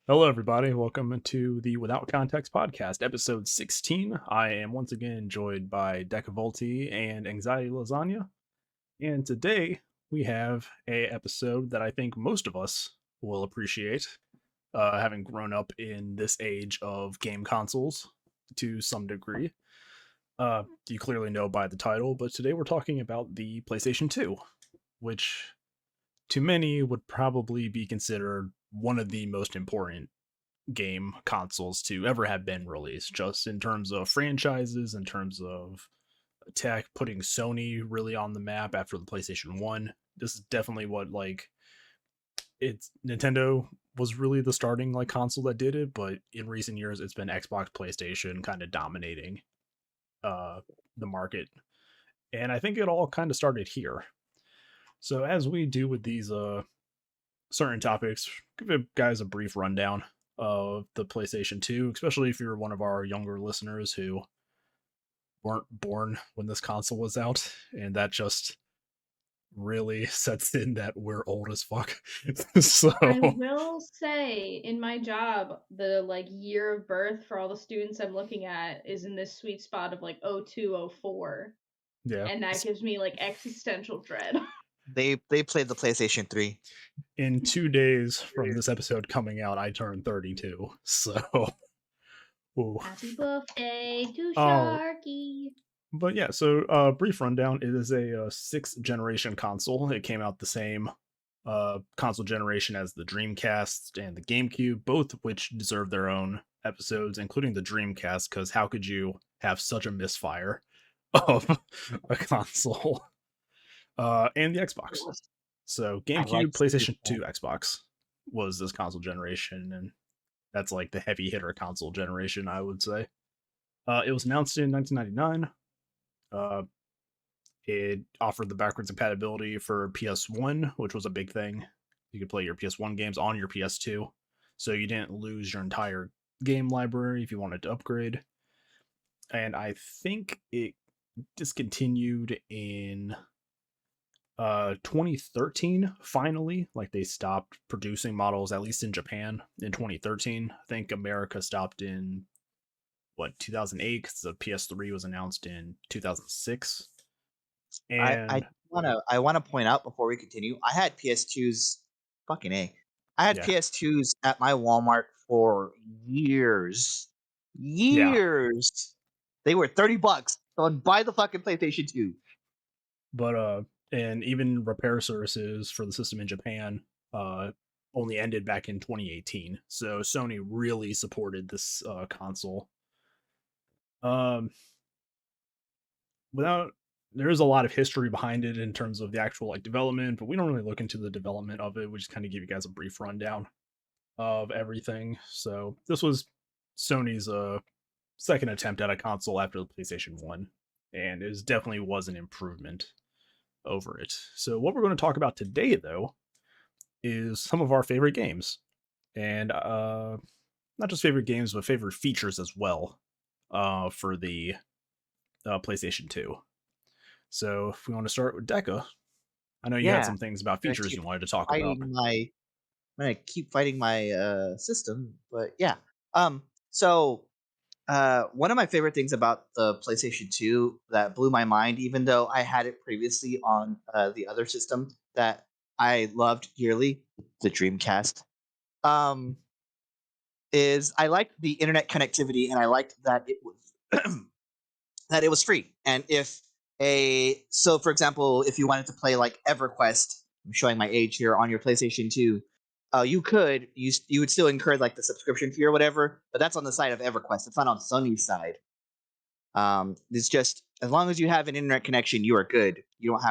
Hello, everybody. Welcome to the Without Context podcast, episode 16. I am once again joined by Decavolty and AnxietyLasagna. And today we have a episode that I think most of us will appreciate, having grown up in this age of game consoles to some degree. You clearly know by the title, but today we're talking about the PlayStation 2, which to many would probably be considered one of the most important game consoles to ever have been released, just in terms of franchises, in terms of tech, putting Sony really on the map after the PlayStation 1. This is definitely what, like, it's Nintendo was really the starting like console that did it, but in recent years it's been Xbox, PlayStation kind of dominating uh the market. And I think it all kind of started here. So as we do with these certain topics, give you guys a brief rundown of the PlayStation 2, especially if you're one of our younger listeners who weren't born when this console was out, and that just really sets in that we're old as fuck. So I will say in my job, the year of birth for all the students I'm looking at is in this sweet spot of like 0204, yeah, and that gives me like existential dread. They played the PlayStation 3. in 2 days from this episode coming out, I turn 32. So, ooh. Happy birthday to Oh, Sharky. but yeah. So, brief rundown. It is a sixth generation console. It came out the same console generation as the Dreamcast and the GameCube, both of which deserve their own episodes, including the Dreamcast, because how could you have such a misfire of a console? And the Xbox. So I like GameCube, PlayStation 2, Xbox was this console generation, and that's like the heavy hitter console generation, I would say. It was announced in 1999. Uh, it offered the backwards compatibility for PS1, which was a big thing. You could play your PS1 games on your PS2, so you didn't lose your entire game library if you wanted to upgrade. And I think it discontinued in 2013 finally. Like, they stopped producing models, at least in Japan, in 2013. I think America stopped in 2008, because the PS3 was announced in 2006. I And wanna point out before we continue, I had PS2s fucking A. I had yeah, PS2s at my Walmart for years. yeah, Years. They were $30. So buy the fucking PlayStation 2. but and even repair services for the system in Japan uh only ended back in 2018. So Sony really supported this console. Um without There is a lot of history behind it in terms of the actual like development, but we don't really look into the development of it. We just kind of give you guys a brief rundown of everything. So this was Sony's second attempt at a console after the PlayStation 1, and it definitely was an improvement over it. So what we're going to talk about today though is some of our favorite games. And not just favorite games, but favorite features as well for the PlayStation 2. So if we want to start with Deca, I know you had Yeah. some things about I'm gonna features keep you wanted to talk about. fighting my I'm gonna keep fighting my system, but yeah. So one of my favorite things about the PlayStation 2 that blew my mind, even though I had it previously on the other system that I loved dearly, the Dreamcast, um, is I liked the internet connectivity and I liked that it was that it was free. And for example, if you wanted to play like EverQuest, I'm showing my age here on your PlayStation 2, you would still incur like the subscription fee or whatever, but that's on the side of EverQuest. It's not on Sony's side. It's just as long as you have an internet connection, you are good. You didn't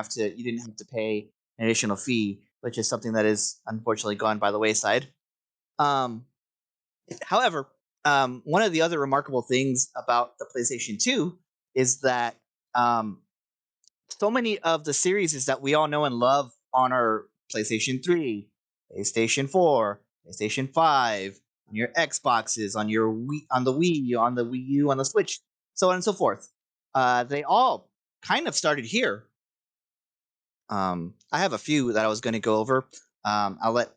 have to pay an additional fee, which is something that is unfortunately gone by the wayside. Um, However, one of the other remarkable things about the PlayStation 2 is that um, so many of the series that we all know and love on our PlayStation 3, PlayStation 4, PlayStation 5, on your Xboxes, on your on the Wii, on the Wii U, on the Switch, so on and so forth. They all kind of started here. I have a few that I was going to go over. I'll let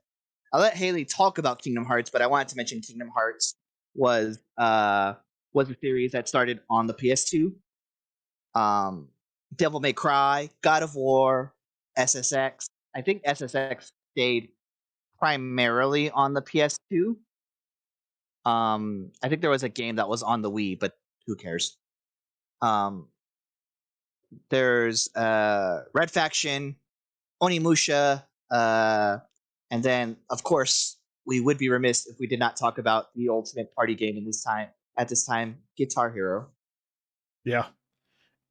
I'll let Haley talk about Kingdom Hearts, but I wanted to mention Kingdom Hearts was a series that started on the PS2. Devil May Cry, God of War, SSX. I think SSX stayed primarily on the PS2. I think there was a game that was on the Wii, but who cares? There's Red Faction, Onimusha, and then of course we would be remiss if we did not talk about the ultimate party game at this time, Guitar Hero. Yeah.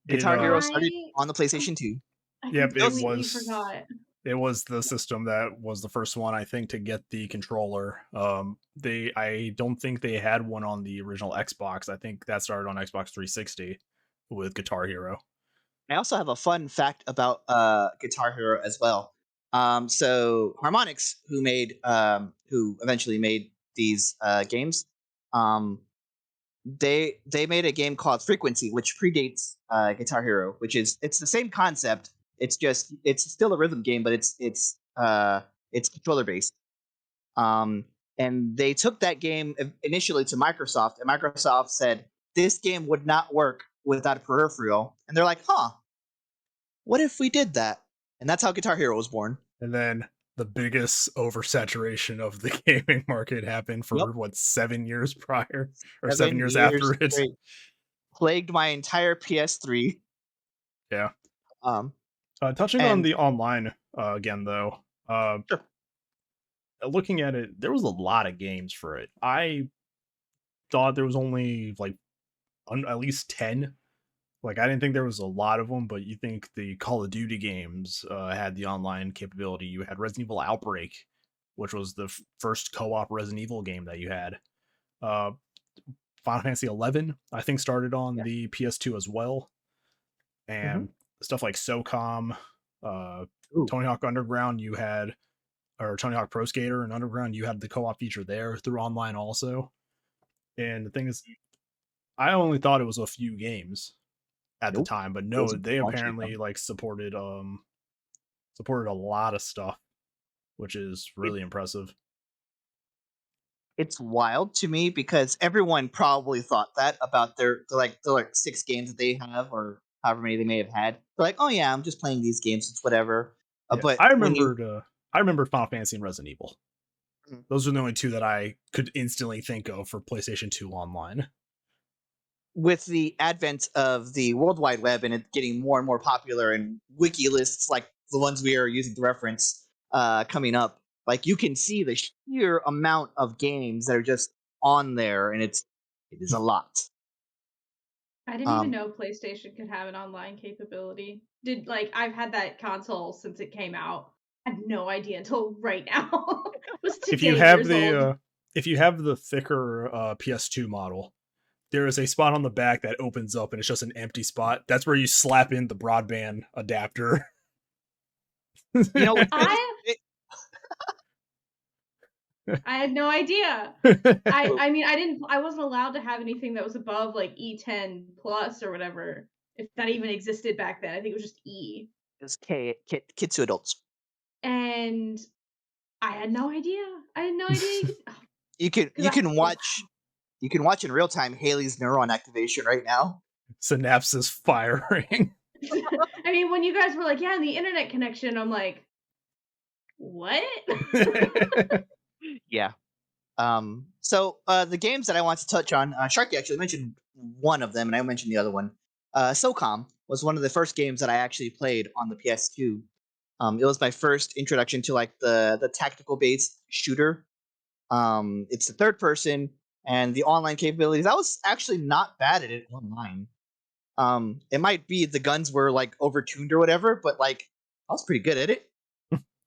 Guitar Hero I started on the PlayStation 2. I Yep, completely forgot. it was the system that was the first one, I think, to get the controller. I don't think they had one on the original Xbox. I think that started on Xbox 360 with Guitar Hero. I also have a fun fact about Guitar Hero as well. So Harmonix, who eventually made these games, they made a game called Frequency, which predates Guitar Hero, it's the same concept. It's still a rhythm game, but it's controller based. And they took that game initially to Microsoft, and Microsoft said this game would not work without a peripheral. And they're like, huh, what if we did that? And that's how Guitar Hero was born. And then the biggest oversaturation of the gaming market happened for 7 years prior, or 7 years after it. Straight. Plagued my entire PS3. Yeah. Touching on the online again, though. Sure. Looking at it, there was a lot of games for it. I thought there was only like at least 10. Like, I didn't think there was a lot of them, but you think the Call of Duty games had the online capability. You had Resident Evil Outbreak, which was the first co-op Resident Evil game that you had. Final Fantasy 11, I think, started on the PS2 as well. And stuff like SOCOM, Tony Hawk Underground, or Tony Hawk Pro Skater and Underground, you had the co-op feature there through online also. And the thing is, I only thought it was a few games at the time, but no, they apparently like supported a lot of stuff, which is really impressive. It's wild to me because everyone probably thought that about their 6 games that they have, or however many they may have had. They're like, oh yeah, I'm just playing these games, it's whatever. But I remembered Final Fantasy and Resident Evil. Those are the only two that I could instantly think of for PlayStation 2 online. With the advent of the World Wide Web and it getting more and more popular, and wiki lists like the ones we are using to reference coming up, like you can see the sheer amount of games that are just on there, and it is a lot. I didn't even know PlayStation could have an online capability. I've had that console since it came out. I had no idea until right now. If you have the thicker PS2 model, there is a spot on the back that opens up and it's just an empty spot. That's where you slap in the broadband adapter. You know, I had no idea. I mean, I wasn't allowed to have anything that was above like E10 plus or whatever, if that even existed back then. I think it was just E. It was kids to adults. And I had no idea. You can watch in real time Haley's neuron activation right now. Synapses firing. I mean, when you guys were like, yeah, the internet connection, I'm like, what? Yeah. So the games that I want to touch on, Sharky actually mentioned one of them, and I mentioned the other one. SOCOM was one of the first games that I actually played on the PS2. It was my first introduction to like the tactical based shooter. It's the third person, and the online capabilities, I was actually not bad at it online. It might be the guns were like overtuned or whatever, but like I was pretty good at it.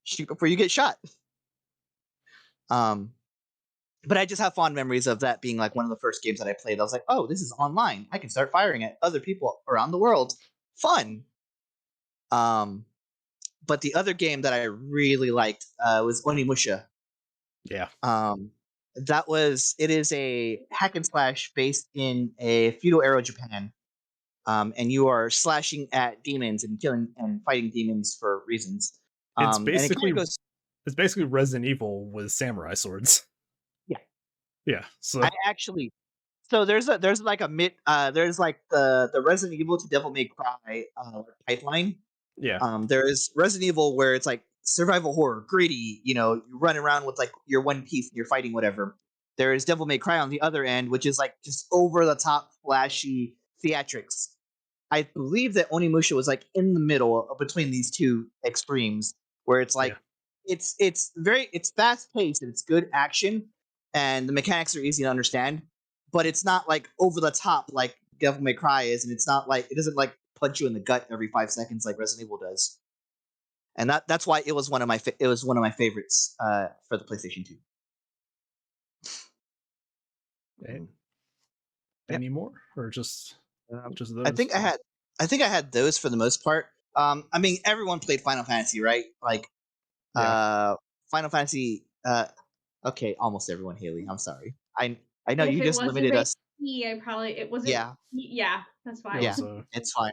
Shoot before you get shot. But I just have fond memories of that being like one of the first games that I played. I was like, oh, this is online. I can start firing at other people around the world. Fun. But the other game that I really liked was Onimusha. Yeah. It is a hack and slash based in a feudal era Japan. And you are slashing at demons and killing and fighting demons for reasons. It's basically it's basically Resident Evil with samurai swords. Yeah. Yeah. So I actually so there's like a mid there's like the Resident Evil to Devil May Cry pipeline. yeah. There's Resident Evil where it's like survival horror, gritty, you run around with like your one piece and you're fighting whatever. There is Devil May Cry on the other end, which is like just over the top, flashy theatrics. I believe that Onimusha was like in the middle between these two extremes, where it's like Yeah. it's fast paced and it's good action, and the mechanics are easy to understand, but it's not like over the top like Devil May Cry is, and it's not like it doesn't like punch you in the gut every 5 seconds like Resident Evil does. And that's why it was one of my favorites for the PlayStation 2. Okay. Yep. Any more or just those? I think I had those for the most part. I mean, everyone played Final Fantasy, right? Like, Final Fantasy. Okay, almost everyone. Haley, I'm sorry. I know If you it just wasn't limited rated us. E, I probably it wasn't. Yeah, Yeah, that's fine. It yeah, was it's fine.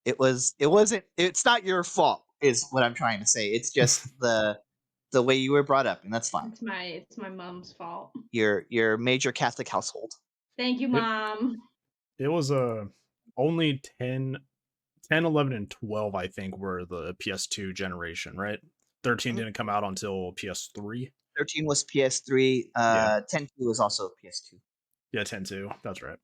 It wasn't. It's not your fault, is what I'm trying to say. It's just the way you were brought up, and that's fine. It's my mom's fault. Your major Catholic household. Thank you, It- Mom. It was only 10, 11, and 12, I think, were the PS2 generation, right? 13 didn't come out until PS3. 13 was PS3. Yeah. 10 was also PS2. Yeah, 10 too. That's right.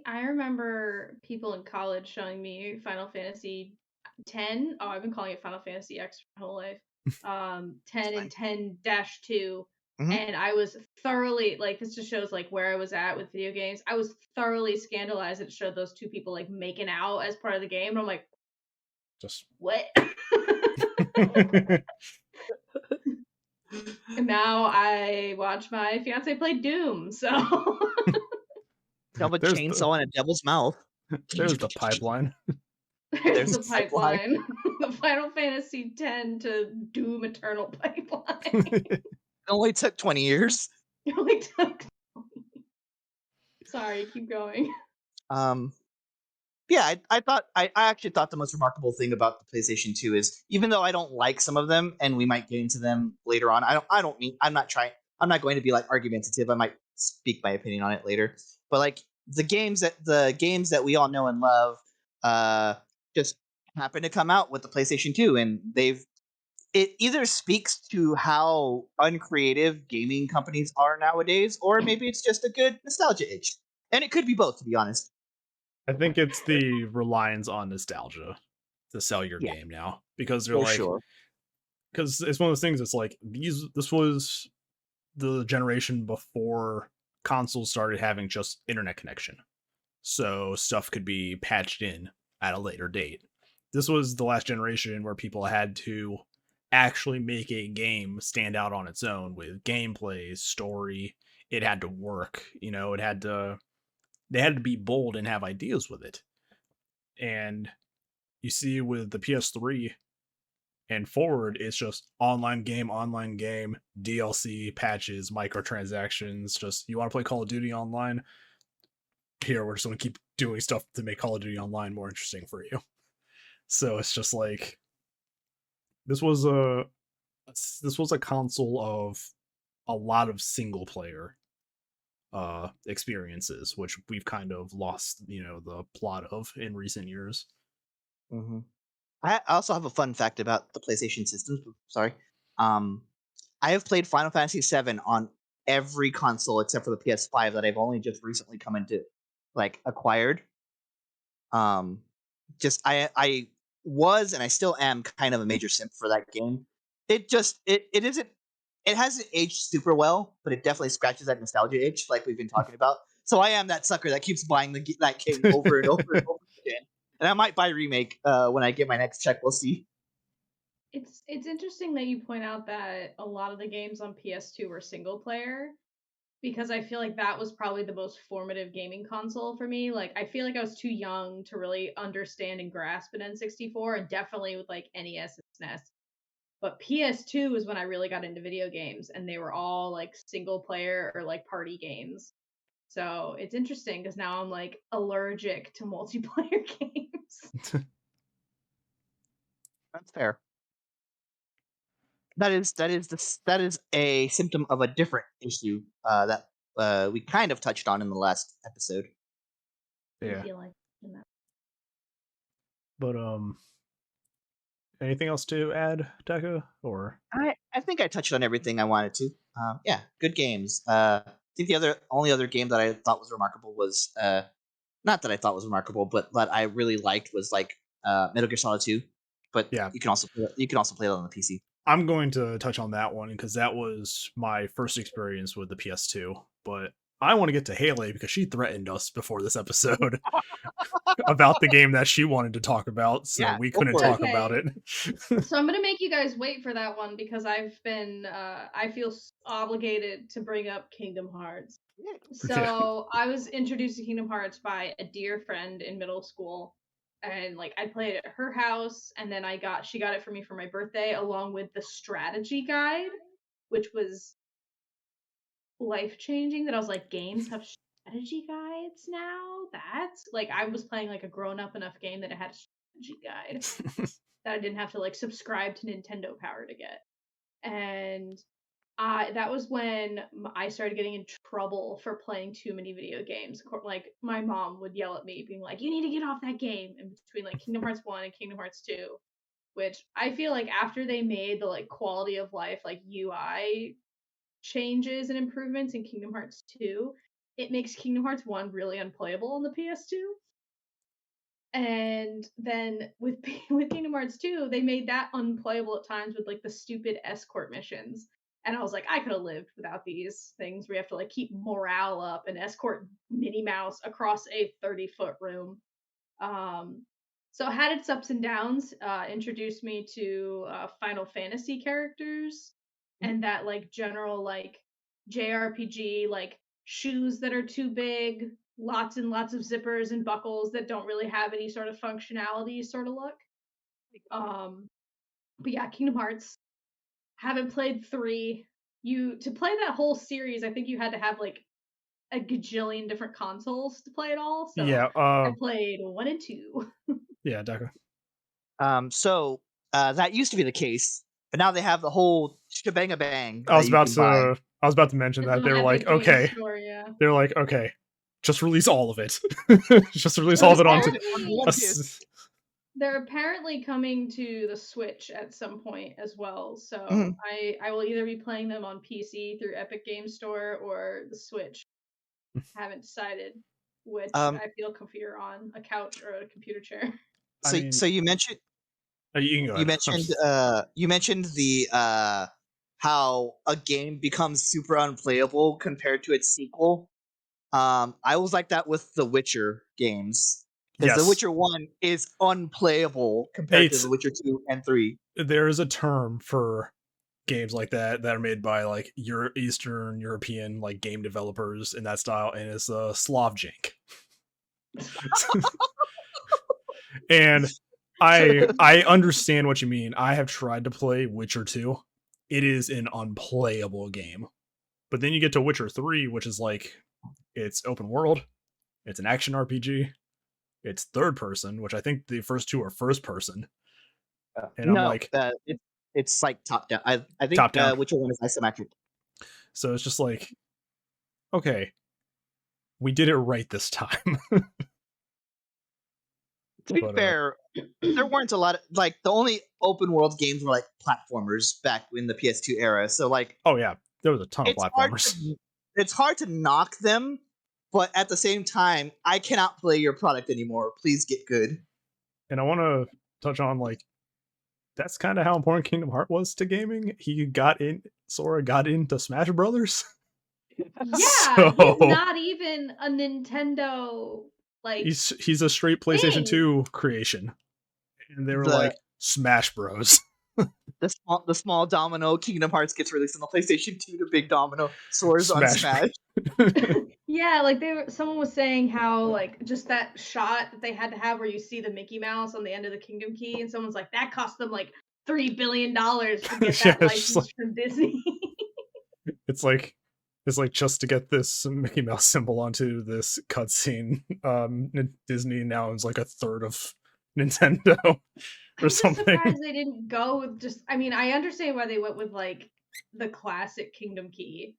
I remember people in college showing me Final Fantasy 10. Oh, I've been calling it Final Fantasy X my whole life. 10 and 10-2. Mhm. And I was thoroughly like, this just shows like where I was at with video games. I was thoroughly scandalized that it showed those two people like making out as part of the game. And I'm like, Just what? And now I watch my fiance play Doom. So Have a There's chainsaw and a devil's mouth. there's the pipeline. there's the the pipeline. pipeline. The Final Fantasy 10 to Doom Eternal pipeline. It only took 20 years. It only took. Sorry, keep going. Yeah, I actually thought the most remarkable thing about the PlayStation 2 is, even though I don't like some of them, and we might get into them later on, I'm not going to be like argumentative. I might speak my opinion on it later. But like the games that we all know and love just happen to come out with the PlayStation 2, and it either speaks to how uncreative gaming companies are nowadays, or maybe it's just a good nostalgia itch. And it could be both, to be honest. I think it's the reliance on nostalgia to sell your Yeah. game now, because they're For like, sure. because it's one of those things. It's like this was the generation before consoles started having just internet connection, so stuff could be patched in at a later date. This was the last generation where people had to actually make a game stand out on its own with gameplay, story. It had to work, they had to be bold and have ideas with it. And you see with the PS3 and forward, it's just online game, DLC, patches, microtransactions. Just, you want to play Call of Duty online? Here, we're just going to keep doing stuff to make Call of Duty Online more interesting for you. So it's just like, this was a console of a lot of single player experiences, which we've kind of lost, the plot of in recent years. Mm-hmm. I also have a fun fact about the PlayStation systems. Sorry. I have played Final Fantasy VII on every console except for the PS5 that I've only just recently come into, like, acquired. Just I was, and I still am, kind of a major simp for that game. It isn't. It hasn't aged super well, but it definitely scratches that nostalgia itch, like we've been talking about. So I am that sucker that keeps buying that game over and over and over again. And I might buy remake when I get my next check. We'll see. It's interesting that you point out that a lot of the games on PS2 were single player, because I feel like that was probably the most formative gaming console for me. Like, I feel like I was too young to really understand and grasp an N64, and definitely with like NES and SNES. But PS2 is when I really got into video games, and they were all like single player or like party games. So it's interesting because now I'm like allergic to multiplayer games. That's fair. that is a symptom of a different issue that we kind of touched on in the last episode. I Yeah. feel like in that. But anything else to add, Deca? Or I think I touched on everything I wanted to. Yeah, good games. I think the only other game that I thought was remarkable was not that I thought was remarkable, but that I really liked was like Metal Gear Solid 2. But yeah, you can also play it on the PC. I'm going to touch on that one because that was my first experience with the PS2. But I want to get to Haley because she threatened us before this episode about the game that she wanted to talk about, so Yeah, we go couldn't for it. talk about it. So I'm gonna make you guys wait for that one because I've been I feel obligated to bring up Kingdom Hearts. So I was introduced to Kingdom Hearts by a dear friend in middle school, and like I played at her house, and then she got it for me for my birthday along with the strategy guide, which was life changing. That I was like, games have strategy guides now. That's like I was playing like a grown up enough game that it had a strategy guide that I didn't have to like subscribe to Nintendo Power to get. And that was when I started getting in trouble for playing too many video games. Like my mom would yell at me, being like, "You need to get off that game." In between like Kingdom Hearts 1 and Kingdom Hearts 2, which I feel like after they made the like quality of life, like UI changes and improvements in Kingdom Hearts 2, it makes Kingdom Hearts 1 really unplayable on the PS2. And then with with Kingdom Hearts 2, they made that unplayable at times with like the stupid escort missions. And I was like, I could have lived without these things where you have to like keep morale up and escort Minnie Mouse across a 30-foot room. Um, so it had its ups and downs. Introduced me to Final Fantasy characters and that like general like JRPG like shoes that are too big, lots and lots of zippers and buckles that don't really have any sort of functionality sort of look. But yeah, Kingdom Hearts. Haven't played 3. To play that whole series, I think you had to have like a gajillion different consoles to play it all. So Yeah, I played 1 and 2. yeah, Deca. So that used to be the case, but now they have the whole shebang bang I that was you can buy. about to mention It's that on they were like, Epic Games okay, Store, yeah. they're like, okay, just release all of it. Just release So all of it onto apparently- a s- They're apparently coming to the Switch at some point as well. So Mhm. I will either be playing them on PC through Epic Games Store or the Switch. Haven't decided which I feel comfier on, a couch or a computer chair. I So mean, so you mentioned you can go you ahead. mentioned the how a game becomes super unplayable compared to its sequel. I was like that with the Witcher games because The Yes. Witcher 1 is unplayable compared to It's- The Witcher 2 and 3. There is a term for games like that are made by like Eastern European like game developers in that style, and it's Slav jank. And I understand what you mean. I have tried to play Witcher 2. It is an unplayable game. But then you get to Witcher 3, which is like it's open world, it's an action RPG, it's third person, which I think the first two are first person. And I'm like, it's like top down. I think top down. Witcher 1 is isometric. So it's just like, okay, we did it right this time. To be fair, there weren't a lot of like the only open world games were like platformers back in the PS2 era. So like, oh yeah, there was a ton of platformers. It's hard to knock them, but at the same time, I cannot play your product anymore. Please get good. And I want to touch on like that's kind of how important Kingdom Hearts was to gaming. Sora got into Smash Brothers. Yeah, he's not even a Nintendo like. He's a straight PlayStation 2 creation, and they were like Smash Bros. The small domino Kingdom Hearts gets released on the PlayStation 2 to big domino soars on Smash. Yeah, like someone was saying how like just that shot that they had to have where you see the Mickey Mouse on the end of the Kingdom Key, and someone's like that cost them like $3 billion to get that license from Disney. It's like just to get this Mickey Mouse symbol onto this cutscene. Disney now is like a third of Nintendo or I'm just something. surprised they didn't go with just. I mean, I understand why they went with like the classic Kingdom Key,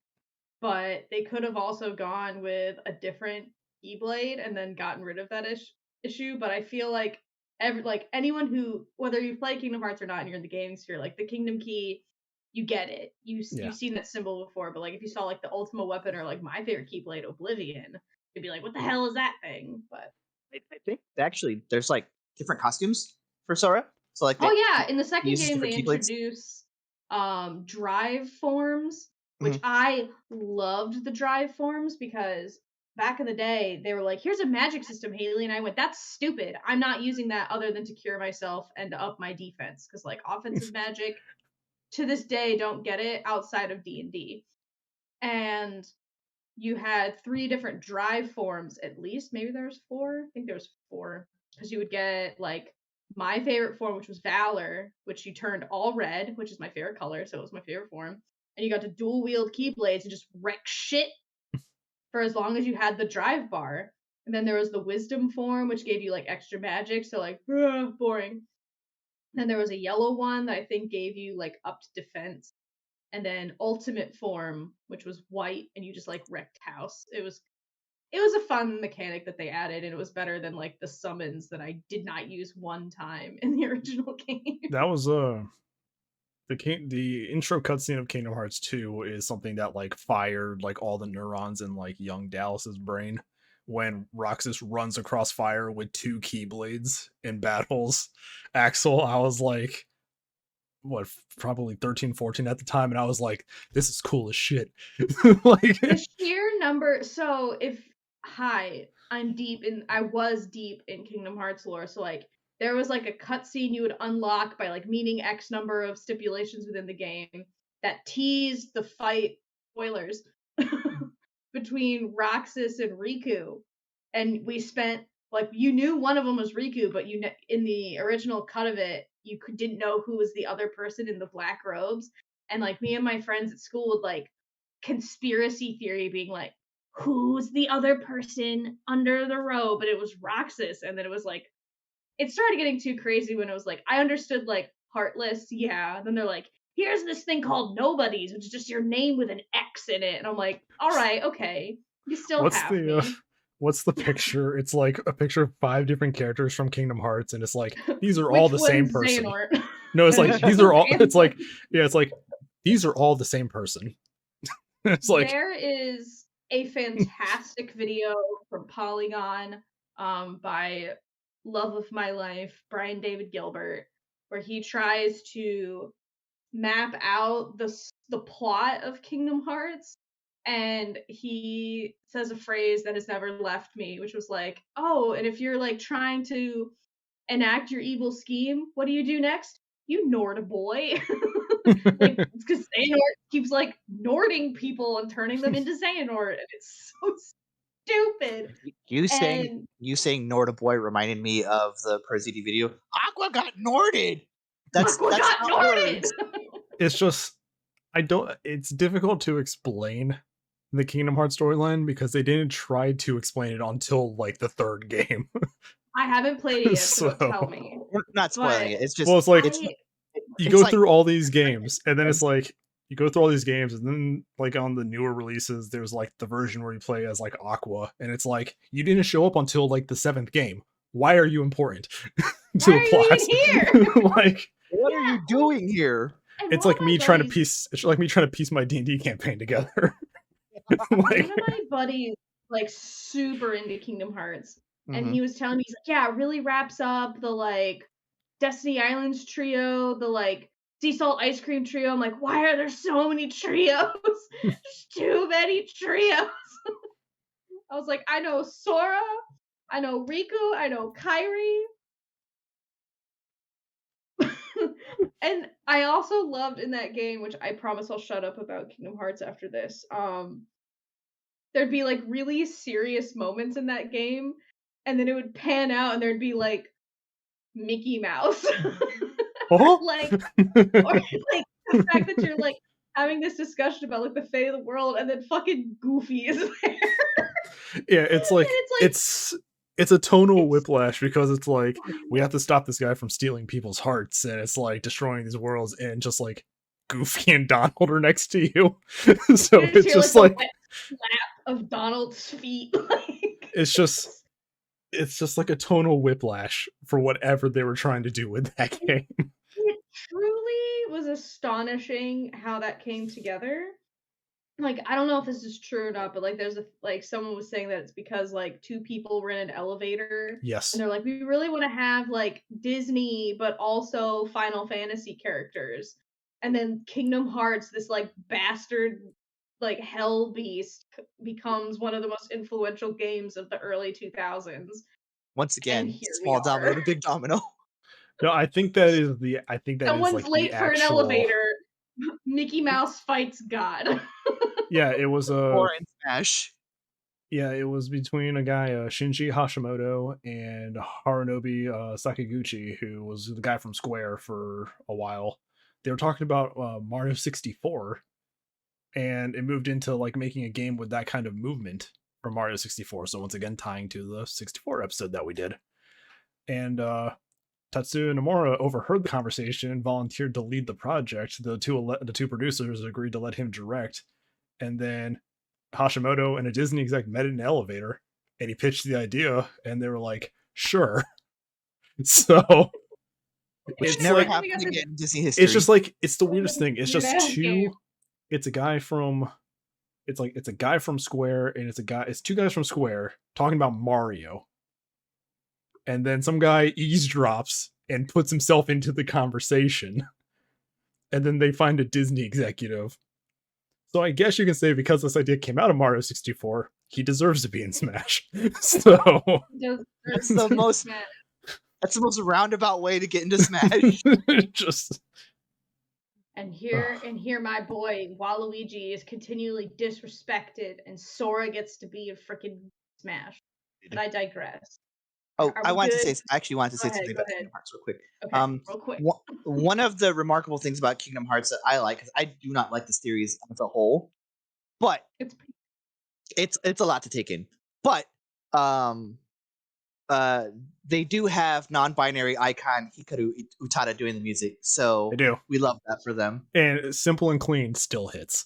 but they could have also gone with a different Keyblade and then gotten rid of that issue. But I feel like anyone who, whether you play Kingdom Hearts or not, and you're in the gaming sphere, like the Kingdom Key, you get it. Yeah. You've seen that symbol before. But like if you saw like the Ultima Weapon or like my favorite Keyblade, Oblivion, you'd be like, what the hell is that thing? But I think actually there's like different costumes for Sora. So like oh they yeah, in the second use game they different keyblades. introduce drive forms, which Mhm. I loved the drive forms because back in the day they were like, here's a magic system, Haley, and I went, that's stupid. I'm not using that other than to cure myself and to up my defense because like offensive magic to this day don't get it outside of D&D. And you had 3 different drive forms at least. Maybe there was 4. I think there was 4 because you would get like my favorite form, which was Valor, which you turned all red, which is my favorite color, so it was my favorite form. And you got to dual wield Keyblades and just wreck shit for as long as you had the drive bar. And then there was the Wisdom form, which gave you like extra magic, so like boring. Then there was a yellow one that I think gave you like upped defense. And then Ultimate form, which was white, and you just like wrecked house. It was a fun mechanic that they added, and it was better than like the summons that I did not use one time in the original game. That was the intro cutscene of Kingdom Hearts 2 is something that like fired like all the neurons in like young Dallas's brain when Roxas runs across fire with 2 Keyblades in battles. Axel, I was like, what, probably 13, 14 at the time, and I was like, this is cool as shit. Like The sheer number. So I was deep in Kingdom Hearts lore. So like there was like a cutscene you would unlock by like meeting X number of stipulations within the game that teased the fight, spoilers, between Roxas and Riku. And we spent like, you knew one of them was Riku, but in the original cut of it, you didn't know who was the other person in the black robes. And like me and my friends at school would like conspiracy theory being like, who's the other person under the robe? And it was Roxas. And then it was like, it started getting too crazy when it was like, I understood like Heartless, yeah. Then they're like, here's this thing called Nobodies, which is just your name with an X in it. And I'm like, all right, okay. You still have me. What's the picture? It's like a picture of 5 different characters from Kingdom Hearts, and it's like these are all the same person. Xehanort? No, it's like these are all. It's like it's like these are all the same person. It's like there is a fantastic video from Polygon by Love of My Life, Brian David Gilbert, where he tries to map out the plot of Kingdom Hearts, and he says a phrase that has never left me, which was like, oh, and if you're like trying to enact your evil scheme, what do you do next? You Nord a boy. Like, because Xehanort keeps like Nording people and turning them into Xehanort, and it's so stupid. You saying Nord a boy reminded me of the Persidi video. Aqua got Norded. That's got Norded. It's just it's difficult to explain the Kingdom Hearts storyline because they didn't try to explain it until like the 3rd game. I haven't played it yet, so tell me. We're not spoiling it. It's just well, it's like you go like, through all these games, and then it's like you go through all these games, and then like on the newer releases, there's like the version where you play as like Aqua, and it's like you didn't show up until like the 7th game. Why are you important to the plot? Here? Like, what are you doing here? It's like me trying to piece. It's like me trying to piece my D&D campaign together. Like, one of my buddies, like super into Kingdom Hearts, and he was telling me, he's like, yeah, it really wraps up the like Destiny Islands trio, the like Sea Salt Ice Cream trio. I'm like, why are there so many trios? There's too many trios. I was like, I know Sora, I know Riku, I know Kairi. And I also loved in that game, which I promise I'll shut up about Kingdom Hearts after this. There'd be like really serious moments in that game, and then it would pan out, and there'd be like Mickey Mouse, Oh? like, or like the fact that you're like having this discussion about like the fate of the world, and then fucking Goofy is there. Yeah, it's like it's a tonal whiplash because it's like we have to stop this guy from stealing people's hearts, and it's like destroying these worlds, and just like Goofy and Donald are next to you. So You it's hear, just the like wet slap of Donald's feet. it's just like a tonal whiplash for whatever they were trying to do with that game. It truly was astonishing how that came together. Like, I don't know if this is true or not, but like there's someone was saying that it's because like two people were in an elevator Yes. and they're like, we really want to have like Disney but also Final Fantasy characters. And then Kingdom Hearts, this like bastard like hell beast, becomes one of the most influential games of the early 2000s. Once again, here we small domino are. to big domino. No, I think that is Someone's like late the for an actual elevator. Mickey Mouse fights God. Yeah, it was Or in Smash. Yeah, it was between a guy, Shinji Hashimoto, and Harunobu Sakaguchi, who was the guy from Square for a while. They were talking about Mario 64, and it moved into like making a game with that kind of movement from Mario 64. So once again, tying to the 64 episode that we did. And Tatsuya Nomura overheard the conversation and volunteered to lead the project. The two producers agreed to let him direct, and then Hashimoto and a Disney exec met in an elevator, and he pitched the idea, and they were like, "Sure." So Which it's never like, happened again in Disney history. it's just like it's the weirdest thing. It's just Game. It's a guy from. It's a guy from Square, and it's two guys from Square talking about Mario, and then some guy eavesdrops and puts himself into the conversation, and then they find a Disney executive. So I guess you can say because this idea came out of Mario 64, he deserves to be in Smash. So that's the most roundabout way to get into Smash. Just and here my boy Waluigi is continually disrespected, and Sora gets to be a freaking Smash. But I digress. Oh, I actually wanted to say something about Kingdom Hearts real quick. Okay, real quick. One of the remarkable things about Kingdom Hearts that I like, because I do not like the series as a whole, but it's a lot to take in. But they do have non-binary icon Hikaru Utada doing the music, so they do. We love that for them. And Simple and Clean still hits.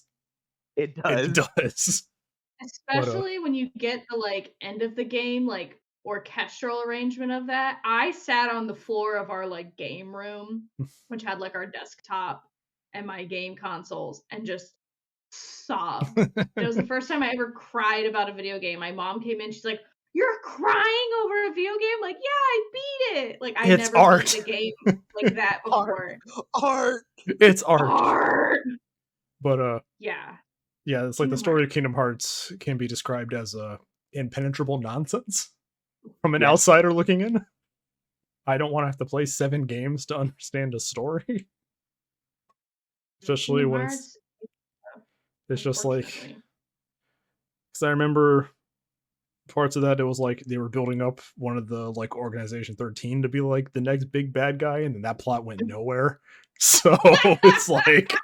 It does. It does. Especially when you get the like end of the game, like orchestral arrangement of that. I sat on the floor of our like game room, which had like our desktop and my game consoles, and just sobbed. It was the first time I ever cried about a video game. My mom came in, she's like, "You're crying over a video game?" Like, yeah, I beat it. Like, I never art. beat a game like that before. Art. It's art. Art. But yeah, it's like the story of Kingdom Hearts can be described as impenetrable nonsense from an outsider looking in. I don't want to have to play 7 games to understand a story. Especially when it's just like, because I remember parts of that, it was like they were building up one of the like Organization 13 to be like the next big bad guy, and then that plot went nowhere. So it's like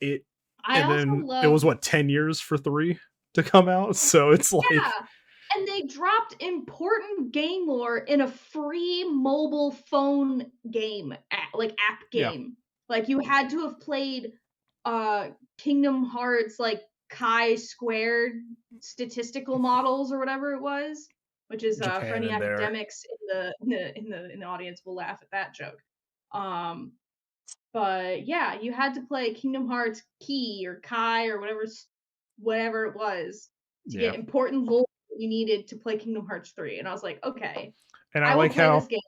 it was what 10 years for 3 to come out, so it's like and they dropped important game lore in a free mobile phone game app game. Like, you had to have played Kingdom Hearts like chi-squared statistical models or whatever it was, which is for any academics in the audience will laugh at that joke. But yeah, you had to play Kingdom Hearts Key or Kai or whatever it was to get important lore that you needed to play Kingdom Hearts 3. And I was like, okay, and I like how this game,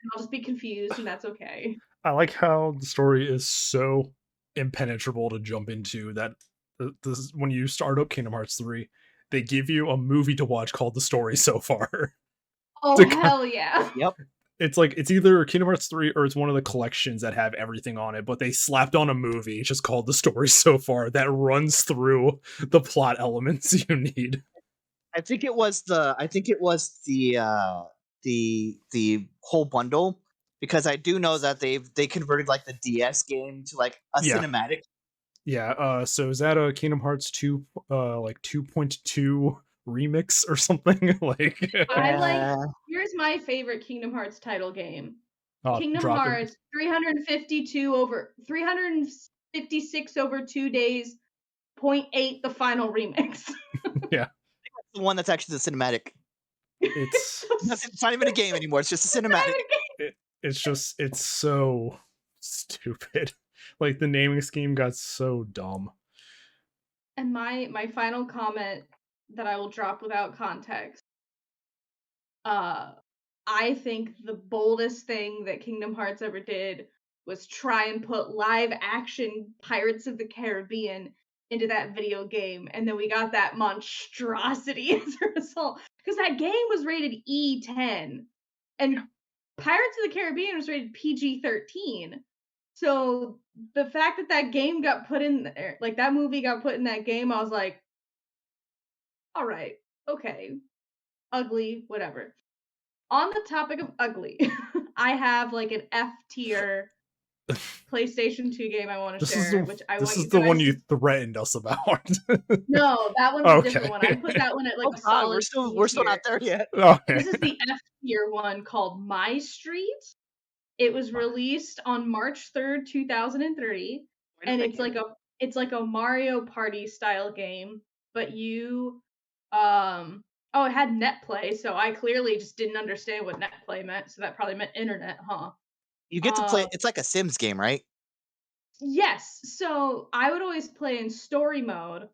and I'll just be confused, and that's okay. I like how the story is so impenetrable to jump into that this, when you start up Kingdom Hearts 3, they give you a movie to watch called The Story So Far. Oh, hell yeah. Yep. It's like, it's either Kingdom Hearts 3 or it's one of the collections that have everything on it, but they slapped on a movie just called The Story So Far that runs through the plot elements you need. I think it was the whole bundle, because I do know that they converted like the DS game to like a cinematic. Yeah, so is that a Kingdom Hearts 2 like 2.2 remix or something. Like, Here's my favorite Kingdom Hearts title game. oh, Kingdom drop it. Hearts 356 over 2 days, 0.8 the final remix. Yeah, The one that's actually the cinematic. it's It's not even a game anymore. It's just a cinematic. it's so stupid. Like the naming scheme got so dumb. And my final comment that I will drop without context. I think the boldest thing that Kingdom Hearts ever did was try and put live action Pirates of the Caribbean into that video game, and then we got that monstrosity as a result. Because that game was rated E10, and Pirates of the Caribbean was rated PG-13. So the fact that that game got put in there, like that movie got put in that game, I was like, all right, okay, ugly, whatever. On the topic of ugly, I have like an F tier PlayStation 2 game I want to share, which I want you guys. This is the one you threatened us about. No, that one's a different one. I put that one at like a solid. We're still not there yet. Okay. This is the F tier one called My Street. It was released on March 3rd, 2003, and it's like a Mario Party style game, but you oh, it had net play, so I clearly just didn't understand what net play meant, so that probably meant internet, huh? You get to play. It's like a Sims game, right? Yes. So I would always play in story mode.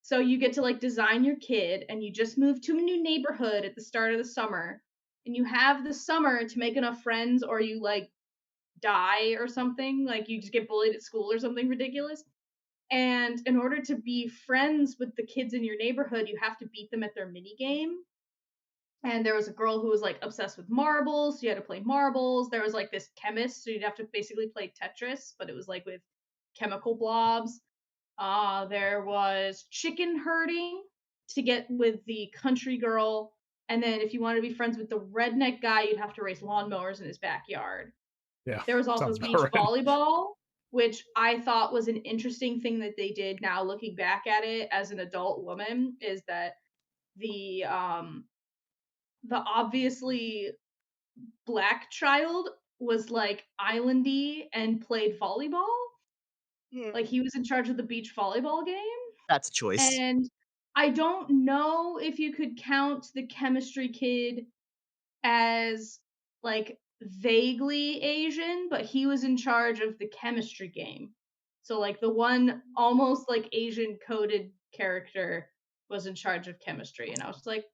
So you get to like design your kid, and you just move to a new neighborhood at the start of the summer, and you have the summer to make enough friends, or you like die or something, like you just get bullied at school or something ridiculous. And in order to be friends with the kids in your neighborhood, you have to beat them at their mini game. And there was a girl who was like obsessed with marbles, so you had to play marbles. There was like this chemist, so you'd have to basically play Tetris, but it was like with chemical blobs. There was chicken herding to get with the country girl. And then if you wanted to be friends with the redneck guy, you'd have to race lawnmowers in his backyard. Yeah. There was also beach volleyball, which I thought was an interesting thing that they did now looking back at it as an adult woman, is that the obviously black child was like islandy and played volleyball. Like he was in charge of the beach volleyball game. That's a choice. And I don't know if you could count the chemistry kid as like vaguely Asian, but he was in charge of the chemistry game. So like the one almost like Asian coded character was in charge of chemistry, and I was like,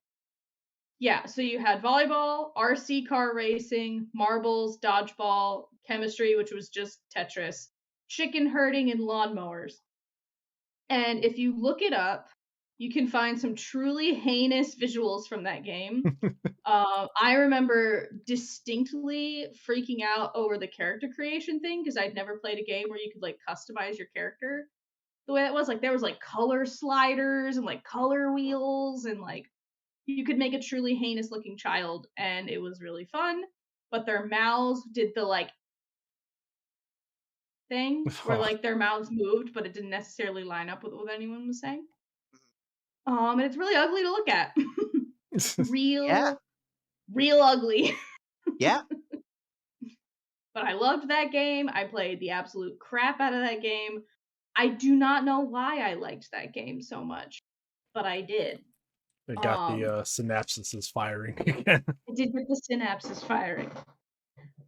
yeah, so you had volleyball, RC car racing, marbles, dodgeball, chemistry, which was just Tetris, chicken herding, and lawnmowers. And if you look it up, you can find some truly heinous visuals from that game. I remember distinctly freaking out over the character creation thing because I'd never played a game where you could like customize your character the way that was. Like there was like color sliders and like color wheels, and like you could make a truly heinous looking child, and it was really fun. But their mouths did the like thing where like their mouths moved, but it didn't necessarily line up with what anyone was saying. And it's really ugly to look at. Real ugly. Yeah. But I loved that game. I played the absolute crap out of that game. I do not know why I liked that game so much, but I did. It got the synapses firing again. I did get the synapses firing.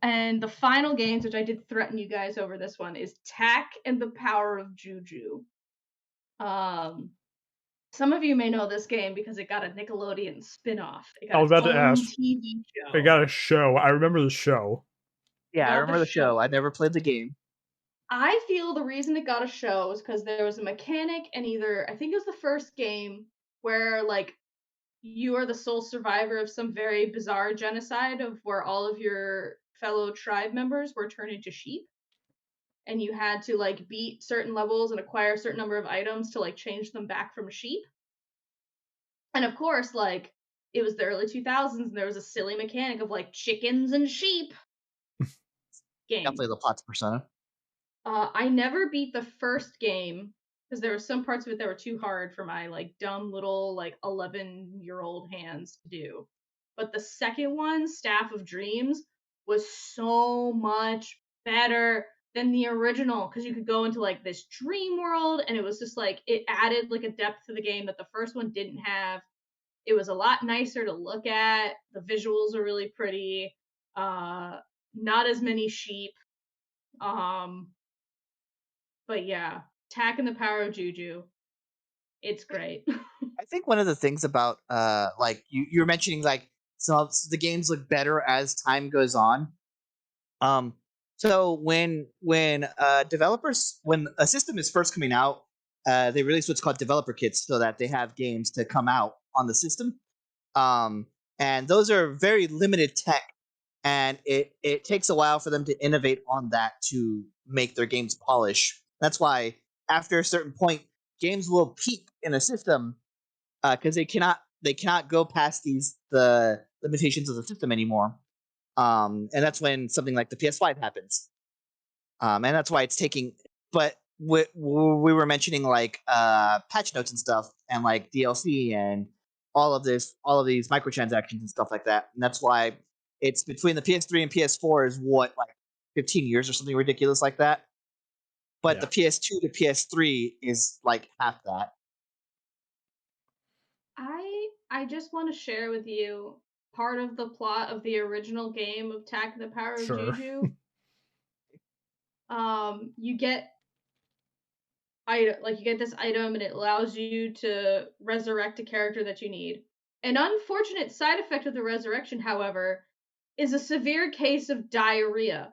And the final games, which I did threaten you guys over this one, is Tack and the Power of Juju. Some of you may know this game because it got a Nickelodeon spin-off. I was about to ask. TV show. It got a show. I remember the show. Yeah, I remember the show. I never played the game. I feel the reason it got a show is because there was a mechanic in either, I think it was the first game, where like you are the sole survivor of some very bizarre genocide of where all of your fellow tribe members were turned into sheep. And you had to like beat certain levels and acquire a certain number of items to like change them back from sheep. And of course, like it was the early 2000s and there was a silly mechanic of like chickens and sheep game. Definitely the plot's Persona. I never beat the first game because there were some parts of it that were too hard for my like dumb little like 11-year-old hands to do. But the second one, Staff of Dreams, was so much better than the original because you could go into like this dream world and it was just like it added like a depth to the game that the first one didn't have. It was a lot nicer to look at. The visuals are really pretty. Not as many sheep. Um, but yeah, Tack and the Power of Juju. It's great. I think one of the things about like you were mentioning like some of the games look better as time goes on. Um, so when developers when a system is first coming out, they release what's called developer kits so that they have games to come out on the system. Um, and those are very limited tech, and it takes a while for them to innovate on that to make their games polish. That's why after a certain point, games will peak in a system because they cannot go past the limitations of the system anymore. And that's when something like the PS5 happens. And that's why it's taking. But we were mentioning like patch notes and stuff, and like DLC and all of these microtransactions and stuff like that. And that's why it's between the PS3 and PS4 is what like 15 years or something ridiculous like that. But the PS2 to PS3 is like half that. I just want to share with you part of the plot of the original game of Tack and the Power of Sure. Juju. You get you get this item and it allows you to resurrect a character that you need. An unfortunate side effect of the resurrection, however, is a severe case of diarrhea.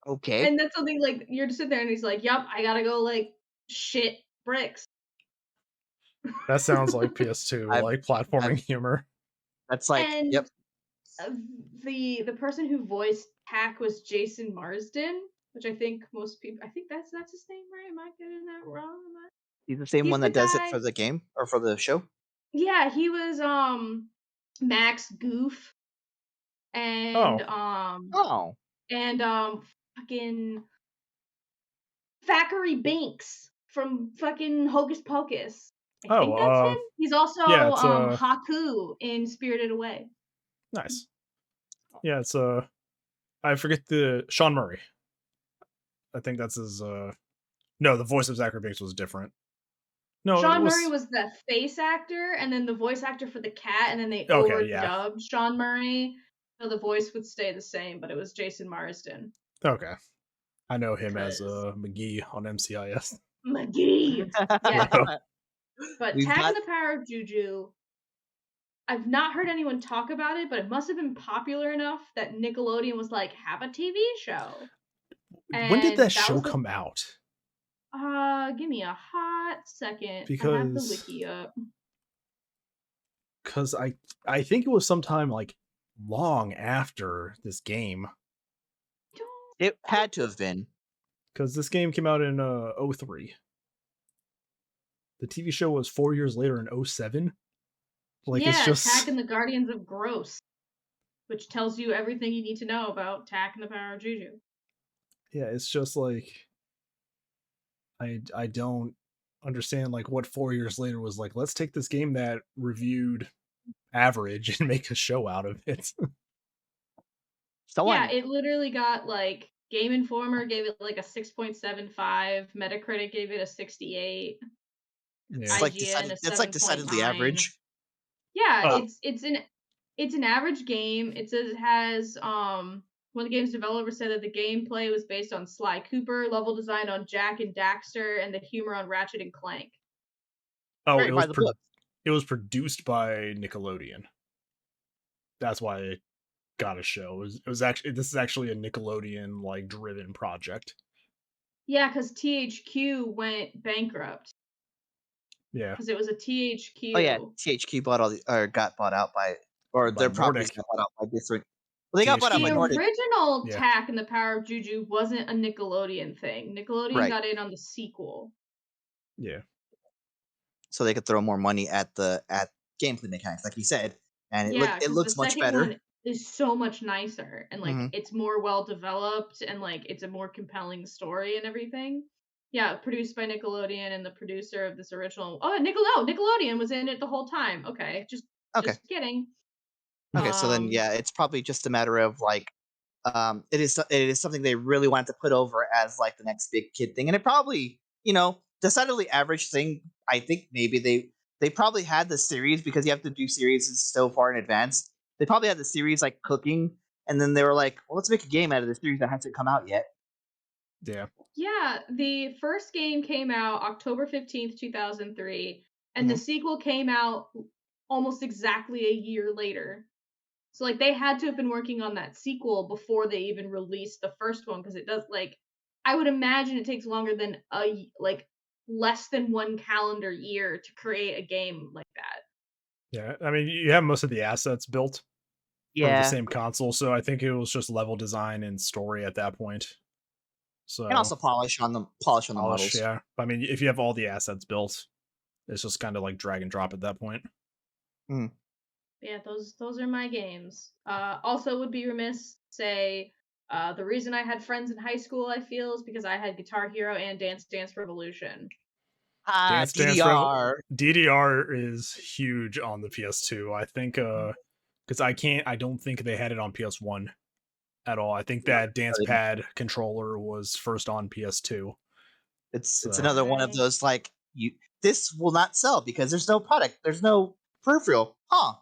Okay. And that's something like you're just sitting there and he's like, "Yep, I gotta go like shit bricks." That sounds like PS2, I've, like platforming I've, humor. that's like And yep. the person who voiced Tack was Jason Marsden, which I think most people. I think that's his name, right? Am I getting that wrong? He's the same He's one the that does it guy. for the game or for the show. Yeah, he was Max Goof and Oh, Oh. fucking Thackeray Binks from fucking Hocus Pocus. I think that's him. He's also yeah, it's Haku in Spirited Away. nice. Yeah, it's I forget the Sean Murray. I think that's his. No, the voice of Zachary Binks was different. No, it Sean Murray was was the face actor, and then the voice actor for the cat, and then they okay. Yeah, overdubbed Sean Murray, so the voice would stay the same, but it was Jason Marsden. okay. I know him as 'Cause McGee on MCIS. McGee. Yeah. So, But We've Tack got and the Power of Juju, I've not heard anyone talk about it, but it must have been popular enough that Nickelodeon was like, have a TV show. when did And that that show was the come out? give me a hot second. I have the Because wiki up. I think it was sometime like long after this game. it had to have been. Because this game came out in 03. The TV show was 4 years later in 07. Like it's Yeah, just Tack and the Guardians of Gross, which tells you everything you need to know about Tack and the Power of Juju. yeah, it's just like I don't understand like what 4 years later was like. Let's take this game that reviewed average and make a show out of it. Yeah, it literally got like Game Informer gave it like a 6.75, Metacritic gave it a 68, Yeah. IGN a It's like decidedly 7.9. average. Yeah, Oh. it's an average game. It says it has one of the game's developers said that the gameplay was based on Sly Cooper, level design on Jack and Daxter, and the humor on Ratchet and Clank. Oh, Right by the book. it was produced by Nickelodeon. That's why it got a show. It was actually this is actually a Nickelodeon like driven project. Yeah, because THQ went bankrupt. Yeah, because it was a THQ. Oh yeah, THQ bought got bought out by, or By their properties Nordic. got bought out by different. Well, they got bought out The by Nordic. original Yeah. Tack and the Power of Juju wasn't a Nickelodeon thing. Nickelodeon Right. got in on the sequel. Yeah. So they could throw more money at gameplay mechanics, like you said, and it looks much better. One is so much nicer and like Mhm. it's more well developed and like it's a more compelling story and everything. Yeah, produced by Nickelodeon and the producer of this original. Oh, Nickelodeon was in it the whole time. Okay, just kidding. Okay, so then yeah, it's probably just a matter of like, it is something they really wanted to put over as like the next big kid thing, and it probably decidedly average thing. I think maybe they probably had the series because you have to do series so far in advance. They probably had the series like cooking, and then they were like, well, let's make a game out of the series that hasn't come out yet. Yeah. Yeah, the first game came out October 15th, 2003, and the sequel came out almost exactly a year later. So like they had to have been working on that sequel before they even released the first one, because it does, like, I would imagine it takes longer than less than 1 calendar year to create a game like that. Yeah, I mean, you have most of the assets built for the Yeah, same console, so I think it was just level design and story at that point. and So also polish on the polish, models. yeah. I mean, if you have all the assets built, it's just kind of like drag and drop at that point. Yeah, those are my games. Also, would be remiss say the reason I had friends in high school, I feel, is because I had Guitar Hero and Dance Dance Revolution. Ah, Dance DDR. DDR is huge on the PS2. I think because I don't think they had it on PS1 at all. I think that dance pad controller was first on PS2. It's another one of those like, this will not sell because there's no product, there's no peripheral. Huh.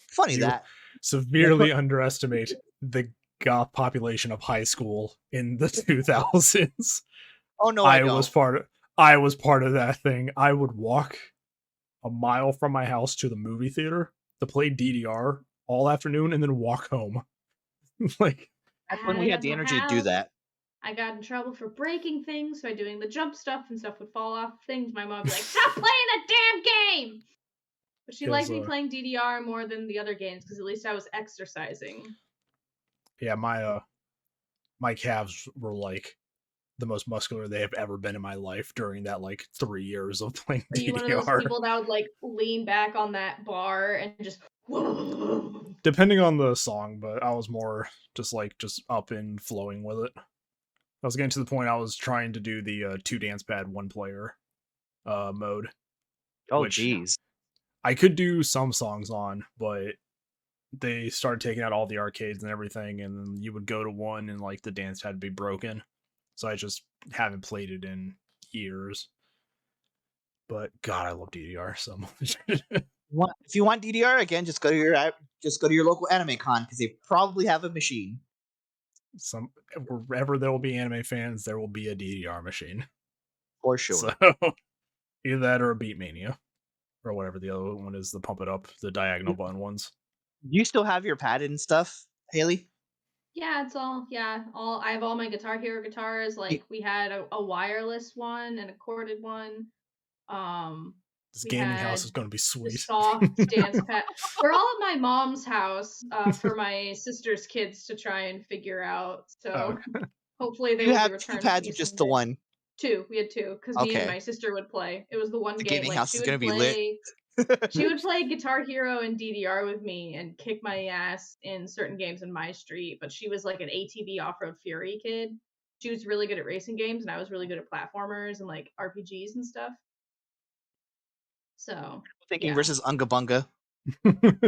Funny You that. severely underestimate the goth population of high school in the 2000s. Oh no, I was part of that thing. I would walk a mile from my house to the movie theater to play DDR all afternoon and then walk home. Like, that's when we had the energy to do that. I got in trouble for breaking things by doing the jump stuff, and stuff would fall off things. My mom would be like, "Stop playing that damn game!" But she liked me playing DDR more than the other games because at least I was exercising. Yeah, my calves were like the most muscular they have ever been in my life during that like 3 years of playing DDR. Are you one of those people that would like lean back on that bar and just depending on the song, but I was more just up and flowing with it. I was getting to the point I was trying to do the 2 dance pad 1 player mode. Oh jeez. I could do some songs on, but they started taking out all the arcades and everything, and then you would go to one and like the dance pad would be broken. So I just haven't played it in years. But God, I love DDR so much. If you want DDR again, just go to your local anime con because they probably have a machine. Wherever there will be anime fans, there will be a DDR machine for sure. So either that or a Beatmania or whatever the other one is, the pump it up, the diagonal button ones. You still have your pad and stuff, Haley? Yeah, it's all I have all my Guitar Hero guitars. Like we had a wireless one and a corded one. This gaming house is going to be sweet. Soft dance pad. We're all at my mom's house for my sister's kids to try and figure out. So hopefully they will be returned. 2 pads or just the one? 2. We had 2 because me and my sister would play. It was the one game. Gaming house she is would going to be lit. She would play Guitar Hero and DDR with me and kick my ass in certain games in my street. But she was like an ATV Off-Road Fury kid. She was really good at racing games, and I was really good at platformers and like RPGs and stuff. So thinking versus Unga Bunga.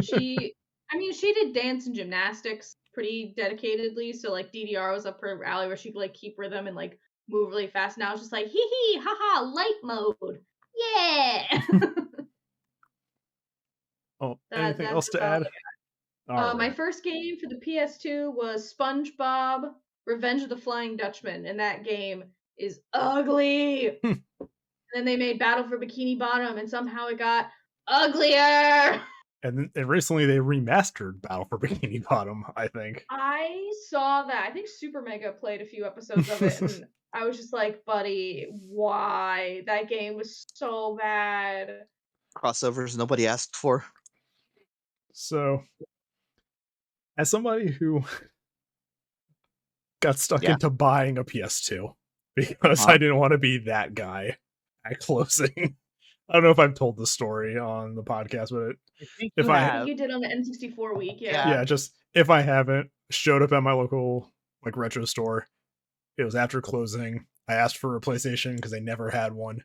She did dance and gymnastics pretty dedicatedly. So like DDR was up her alley where she could like keep rhythm and like move really fast. Now it's just like hee hee haha light mode. Yeah. Anything else to add? My first game for the PS2 was Spongebob Revenge of the Flying Dutchman, and that game is ugly. And then they made Battle for Bikini Bottom, and somehow it got uglier. And recently they remastered Battle for Bikini Bottom, I think. I saw that. I think Super Mega played a few episodes of it, and I was just like, buddy, why? That game was so bad. Crossovers nobody asked for. So, as somebody who got stuck into buying a PS2 because I didn't want to be that guy at closing. I don't know if I've told the story on the podcast, but I think you did on the N64 week, yeah. Just if I haven't, showed up at my local like retro store. It was after closing. I asked for a PlayStation because they never had one.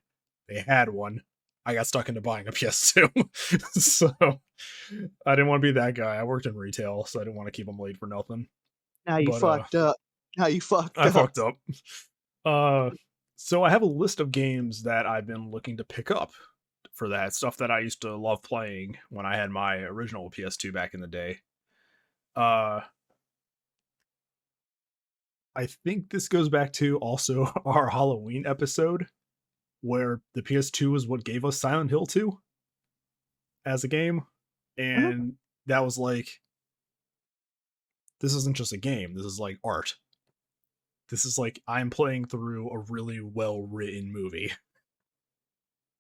They had one. I got stuck into buying a PS2. So I didn't want to be that guy. I worked in retail, so I didn't want to keep them late for nothing. Now you But, fucked up. Now you fucked I up. fucked up. So I have a list of games that I've been looking to pick up for that stuff that I used to love playing when I had my original PS2 back in the day. I think this goes back to also our Halloween episode where the PS2 was what gave us Silent Hill 2 as a game. And that was like, this isn't just a game. This is like art. This is like, I'm playing through a really well-written movie.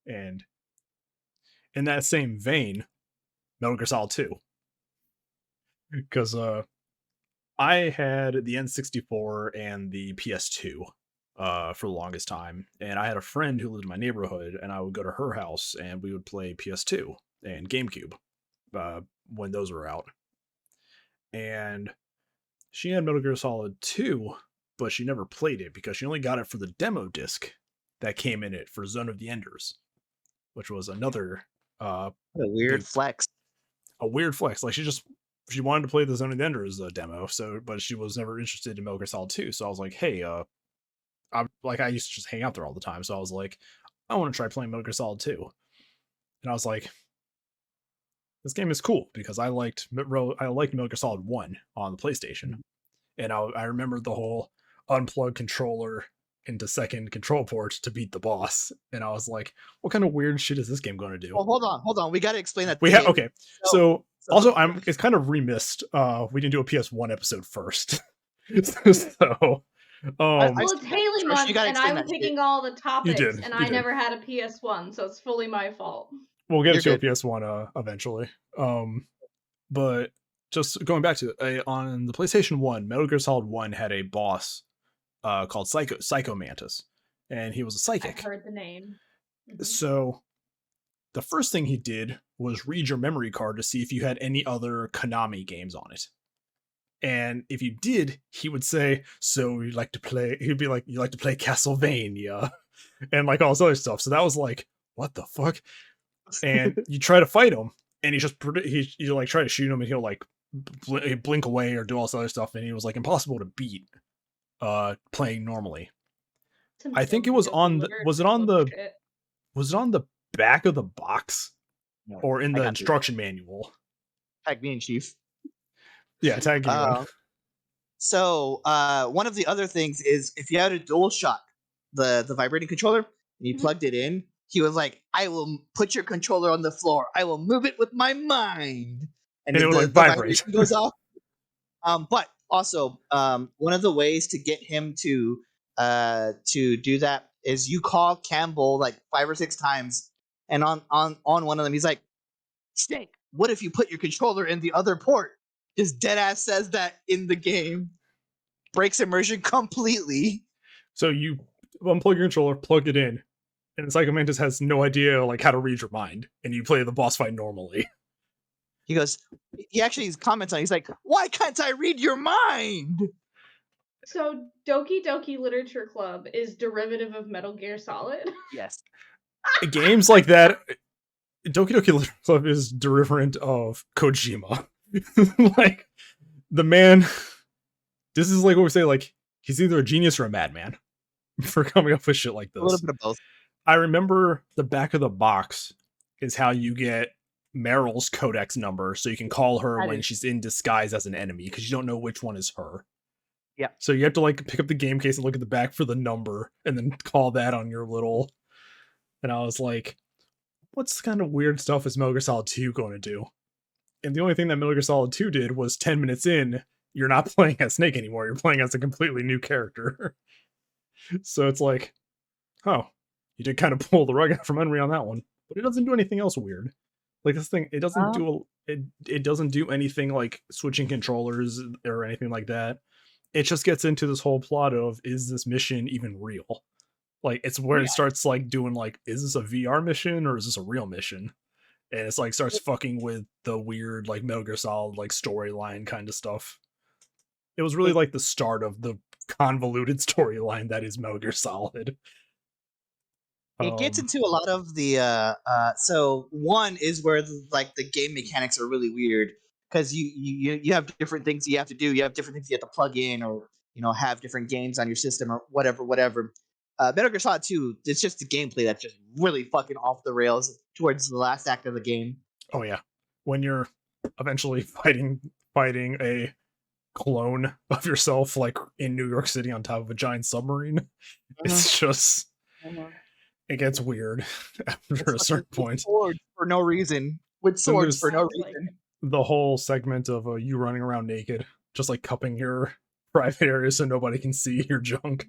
And in that same vein, Metal Gear Solid 2. Because I had the N64 and the PS2 for the longest time. And I had a friend who lived in my neighborhood, and I would go to her house, and we would play PS2 and GameCube when those were out. And she had Metal Gear Solid 2, but she never played it because she only got it for the demo disc that came in it for Zone of the Enders, which was another a weird flex. A weird flex. Like she wanted to play the Zone of the Enders demo, but she was never interested in Metal Gear Solid 2. So I was like, hey, I used to just hang out there all the time. So I was like, I want to try playing Metal Gear Solid 2. And I was like, this game is cool because I liked Metal Gear Solid 1 on the PlayStation. And I remember the whole unplug controller into second control port to beat the boss. And I was like, what kind of weird shit is this game going to do? Well, hold on. We got to explain that. Okay. So also, it's kind of remissed. We didn't do a PS1 episode first. Well, it's Haley month, and I'm picking all the topics, and I never had a PS1, so it's fully my fault. We'll get to a PS1 eventually. But just going back to it, on the PlayStation 1, Metal Gear Solid 1 had a boss called Psycho Mantis, and he was a psychic. I heard the name. So the first thing he did was read your memory card to see if you had any other Konami games on it. And if you did, he would say, so you like to play, he'd be like, you like to play Castlevania and like all this other stuff. So that was like, what the fuck? And you try to fight him, and you like try to shoot him, and he'll like blink away or do all this other stuff. And he was like impossible to beat playing normally. I think it was on the, was it on the back of the box or in the instruction manual? Tag me in, Chief. Yeah, tag you. So one of the other things is if you had a DualShock, the vibrating controller, and you plugged it in, he was like, I will put your controller on the floor. I will move it with my mind. And it would like vibrate. Goes off. But also, one of the ways to get him to do that is you call Campbell like 5 or 6 times, and on one of them, he's like, Snake, what if you put your controller in the other port? Just dead ass says that in the game. Breaks immersion completely. So you unplug your controller, plug it in, and Psycho Mantis has no idea like how to read your mind, and you play the boss fight normally. He goes, he actually comments on it, he's like, why can't I read your mind? So Doki Doki Literature Club is derivative of Metal Gear Solid? Yes. Games like that, Doki Doki Literature Club is derivative of Kojima. Like, the man, this is like what we say, like, he's either a genius or a madman for coming up with shit like this. A little bit of both. I remember the back of the box is how you get Meryl's codex number, so you can call her when she's in disguise as an enemy, because you don't know which one is her. Yeah. So you have to like pick up the game case and look at the back for the number, and then call that on your little. And I was like, what's kind of weird stuff is Metal Gear Solid 2 going to do? And the only thing that Metal Gear Solid 2 did was 10 minutes in, you're not playing as Snake anymore. You're playing as a completely new character. So it's like, oh, you did kind of pull the rug out from under me on that one. But it doesn't do anything else weird. Like this thing, it doesn't do anything like switching controllers or anything like that. It just gets into this whole plot of, is this mission even real? Like, it's where it starts like doing like, is this a VR mission or is this a real mission? And it's like starts fucking with the weird like Metal Gear Solid like storyline kind of stuff. It was really like the start of the convoluted storyline that is Metal Gear Solid. It gets into a lot of the so one is where like the game mechanics are really weird because you have different things you have to do. You have different things you have to plug in, or have different games on your system or whatever. Metal Gear Solid 2, it's just the gameplay that's just really fucking off the rails towards the last act of the game. Oh yeah, when you're eventually fighting a clone of yourself, like in New York City on top of a giant submarine, it's just it gets weird after a certain point. Swords for no reason. With swords for no reason. The whole segment of you running around naked, just like cupping your private areas so nobody can see your junk.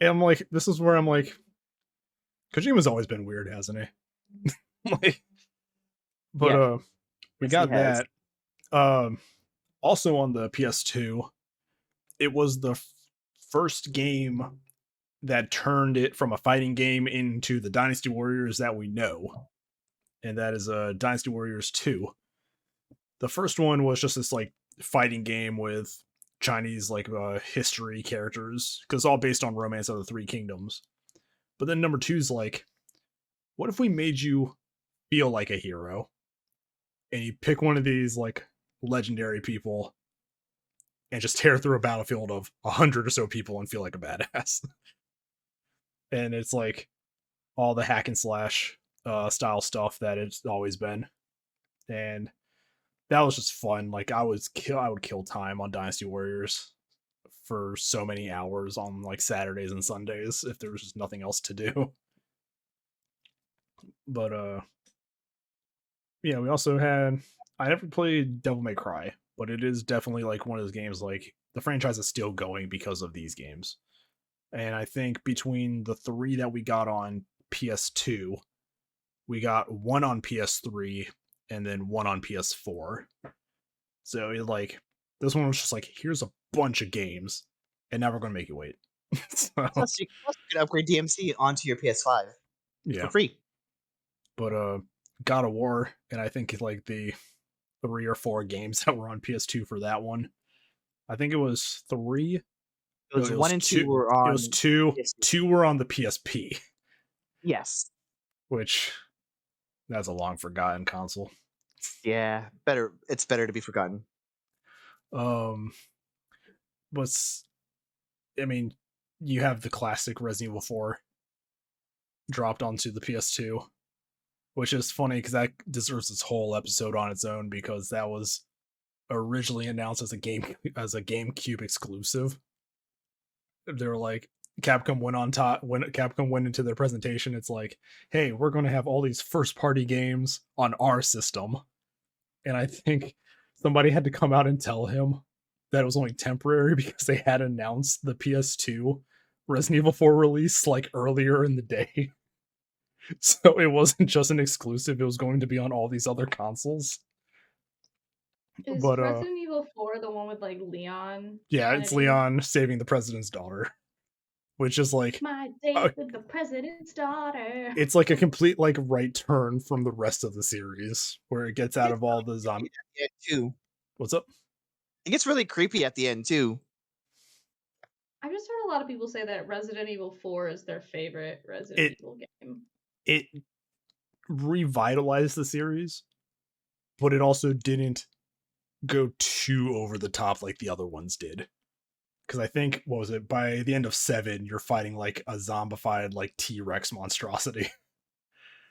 I'm like, this is where I'm like, Kojima's always been weird, hasn't he? Like, but Yeah. we Yes, got he has. that. Also on the PS2, it was the first game that turned it from a fighting game into the Dynasty Warriors that we know, and that is Dynasty Warriors 2. The first one was just this like fighting game with Chinese like history characters, because it's all based on Romance of the Three Kingdoms. But then number 2 is like, what if we made you feel like a hero, and you pick one of these like legendary people and just tear through a battlefield of 100 or so people and feel like a badass. And it's like all the hack and slash style stuff that it's always been, and that was just fun. Like I would kill time on Dynasty Warriors for so many hours on like Saturdays and Sundays if there was just nothing else to do. But yeah, we also had, I never played Devil May Cry, but it is definitely like one of those games, like the franchise is still going because of these games. And I think between the 3 that we got on PS2, we got 1 on PS3 and then 1 on PS4. So it like, this one was just like, here's a bunch of games, and now we're going to make you wait. Plus, you can upgrade DMC onto your PS5 for free. But God of War, and I think like the 3 or 4 games that were on PS2 for that one. I think it was 3. It was 1 and 2 were on. It was 2. PSP. 2 were on the PSP. Yes. Which, that's a long forgotten console. Yeah, better. It's better to be forgotten. But I mean, you have the classic Resident Evil 4 dropped onto the PS2, which is funny because that deserves its whole episode on its own, because that was originally announced as a GameCube exclusive. They were like, Capcom went on top when Capcom went into their presentation. It's like, hey, we're going to have all these first party games on our system. And I think somebody had to come out and tell him that it was only temporary because they had announced the PS2 Resident Evil 4 release like earlier in the day. So it wasn't just an exclusive, it was going to be on all these other consoles. Is Resident Evil 4 the one with like Leon? Yeah, it's Leon saving the president's daughter. Which is like my date with the president's daughter. It's like a complete like right turn from the rest of the series, where it gets out of all the zombie. Too. What's up? It gets really creepy at the end too. I've just heard a lot of people say that Resident Evil 4 is their favorite Resident Evil game. It revitalized the series, but it also didn't go too over the top like the other ones did. Because I think, what was it, by the end of 7, you're fighting like a zombified like T-Rex monstrosity.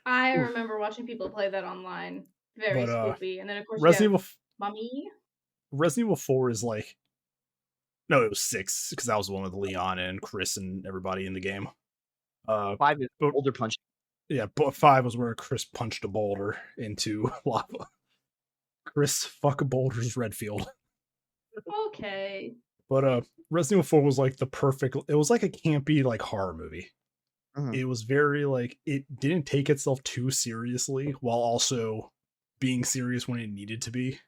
I remember watching people play that online. Very spoopy. And then of course Resident Evil 4 is like, no, it was 6, because that was the one with Leon and Chris and everybody in the game. 5 is boulder punching. Yeah, but 5 was where Chris punched a boulder into lava. Chris fuck boulders Redfield. Okay. But Resident Evil 4 was like the perfect, it was like a campy like horror movie. Mm-hmm. It was very like, it didn't take itself too seriously while also being serious when it needed to be.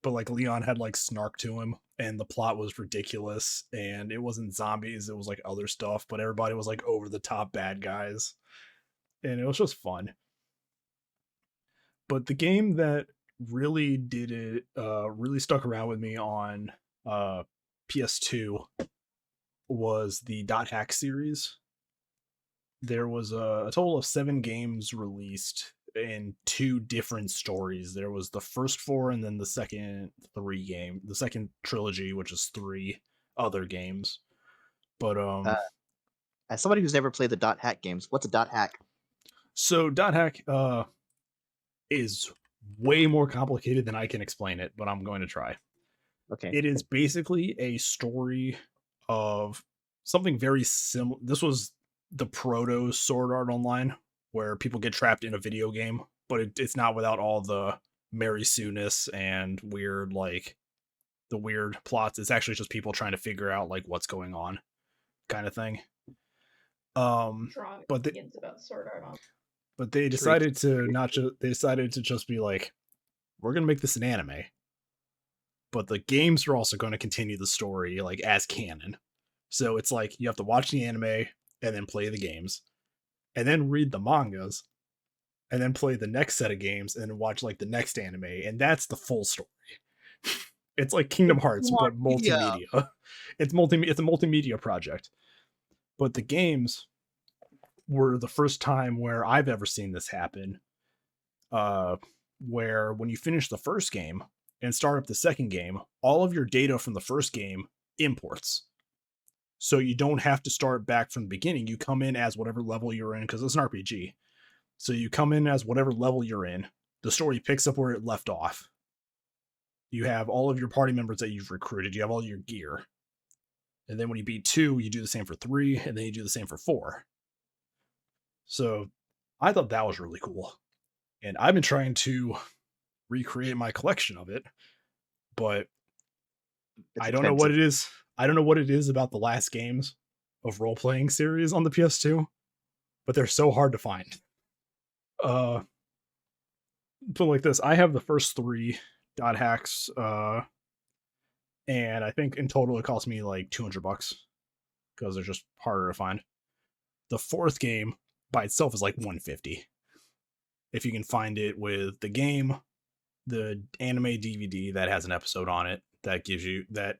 But like Leon had like snark to him, and the plot was ridiculous, and it wasn't zombies, it was like other stuff, but everybody was like over the top bad guys, and it was just fun. But the game that really did it, really stuck around with me on PS2 was the .hack series. There was a total of 7 games released in 2 different stories. There was the first 4 and then the second 3 game, the second trilogy, which is 3 other games. But as somebody who's never played the .hack games, what's a .hack? So .hack is way more complicated than I can explain it, but I'm going to try. Okay. It is basically a story of something very similar. This was the proto Sword Art Online, where people get trapped in a video game, but it's not without all the Mary Sue-ness and weird, like, the weird plots. It's actually just people trying to figure out, like, what's going on, kind of thing. But about Sword Art Online. But they decided to they decided to just be like, we're gonna make this an anime, but the games are also going to continue the story, like, as canon. So it's like you have to watch the anime and then play the games, and then read the mangas, and then play the next set of games, and then watch, like, the next anime, and that's the full story. It's like Kingdom Hearts, but multimedia. It's a multimedia project. But the games were the first time where I've ever seen this happen, where when you finish the first game and start up the second game, all of your data from the first game imports. So you don't have to start back from the beginning. You come in as whatever level you're in, because it's an RPG. So you come in as whatever level you're in. The story picks up where it left off. You have all of your party members that you've recruited. You have all your gear. And then when you beat 2, you do the same for 3, and then you do the same for 4. So I thought that was really cool. And I've been trying to recreate my collection of it, but I don't know what it is. I don't know what it is about the last games of role-playing series on the PS2, but they're so hard to find. Put like this, I have the first 3 .hacks, and I think in total it cost me like $200 because they're just harder to find. The 4th game by itself is like $150 if you can find it with the game, the anime DVD that has an episode on it that gives you that,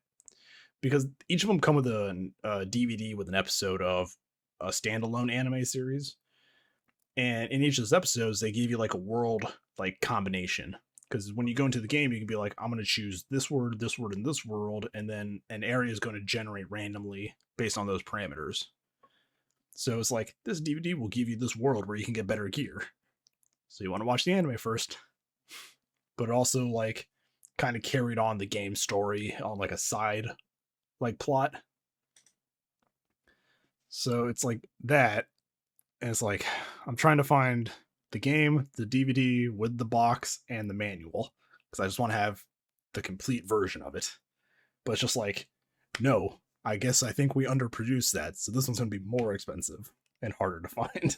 because each of them come with a DVD with an episode of a standalone anime series, and in each of those episodes they give you like a world like combination, because when you go into the game you can be like, I'm going to choose this word, and this world, and then an area is going to generate randomly based on those parameters. So it's like, this DVD will give you this world where you can get better gear. So you want to watch the anime first. But it also, like, kind of carried on the game story on, like, a side, like, plot. So it's like that. And it's like, I'm trying to find the game, the DVD with the box, and the manual. Because I just want to have the complete version of it. But it's just like, no. I think we underproduced that, so this one's going to be more expensive and harder to find.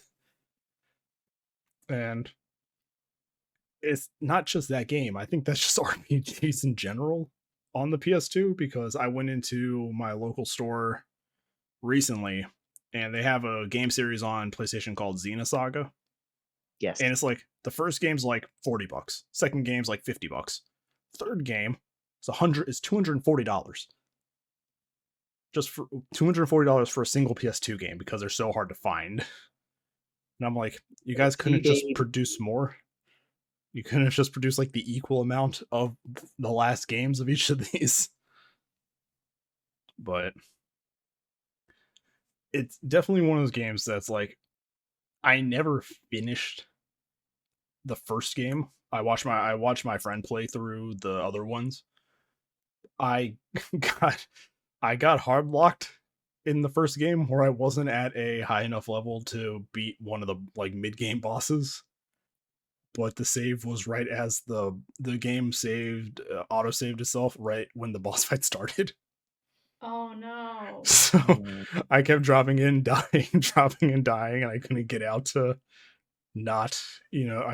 And it's not just that game. I think that's just RPGs in general on the PS2, because I went into my local store recently, and they have a game series on PlayStation called Xenosaga. Yes. And it's like, the first game's like $40. Second game's like $50. Third game is $240. Just for $240 for a single PS2 game, because they're so hard to find. And I'm like, you guys couldn't just produce more? You couldn't have just produced like the equal amount of the last games of each of these? But it's definitely one of those games that's like, I never finished the first game. I watched my friend play through the other ones. I got hard locked in the first game where I wasn't at a high enough level to beat one of the like mid-game bosses, but the save was right as the game saved, auto saved itself right when the boss fight started. Oh no! So I kept dropping in, dying, and I couldn't get out to I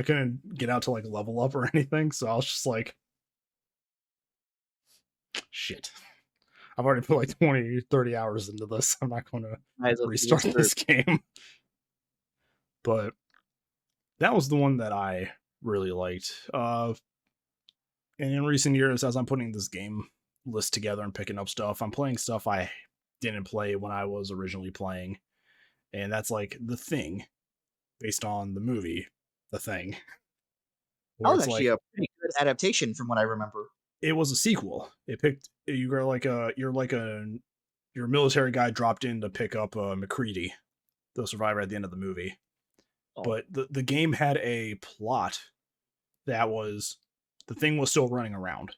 couldn't get out to like level up or anything. So I was just like, shit. I've already put like 20, 30 hours into this. I'm not going to restart this game. But that was the one that I really liked. And in recent years, as I'm putting this game list together and picking up stuff, I'm playing stuff I didn't play when I was originally playing, and that's like The Thing, based on the movie The Thing, That where was it's actually like a pretty good adaptation from what I remember. it was a sequel. It picked you're like your military guy dropped in to pick up McCready, the survivor at the end of the movie. Oh. But the game had a plot that was The Thing was still running around,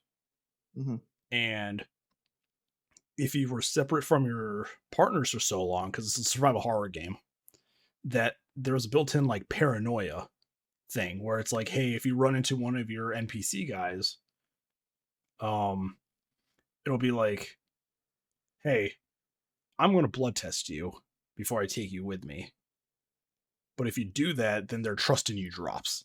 and if you were separate from your partners for so long, because it's a survival horror game, that there was a built-in like paranoia thing where it's like, hey, if you run into one of your NPC guys, it'll be like, hey, I'm going to blood test you before I take you with me. But if you do that, then their trust in you drops.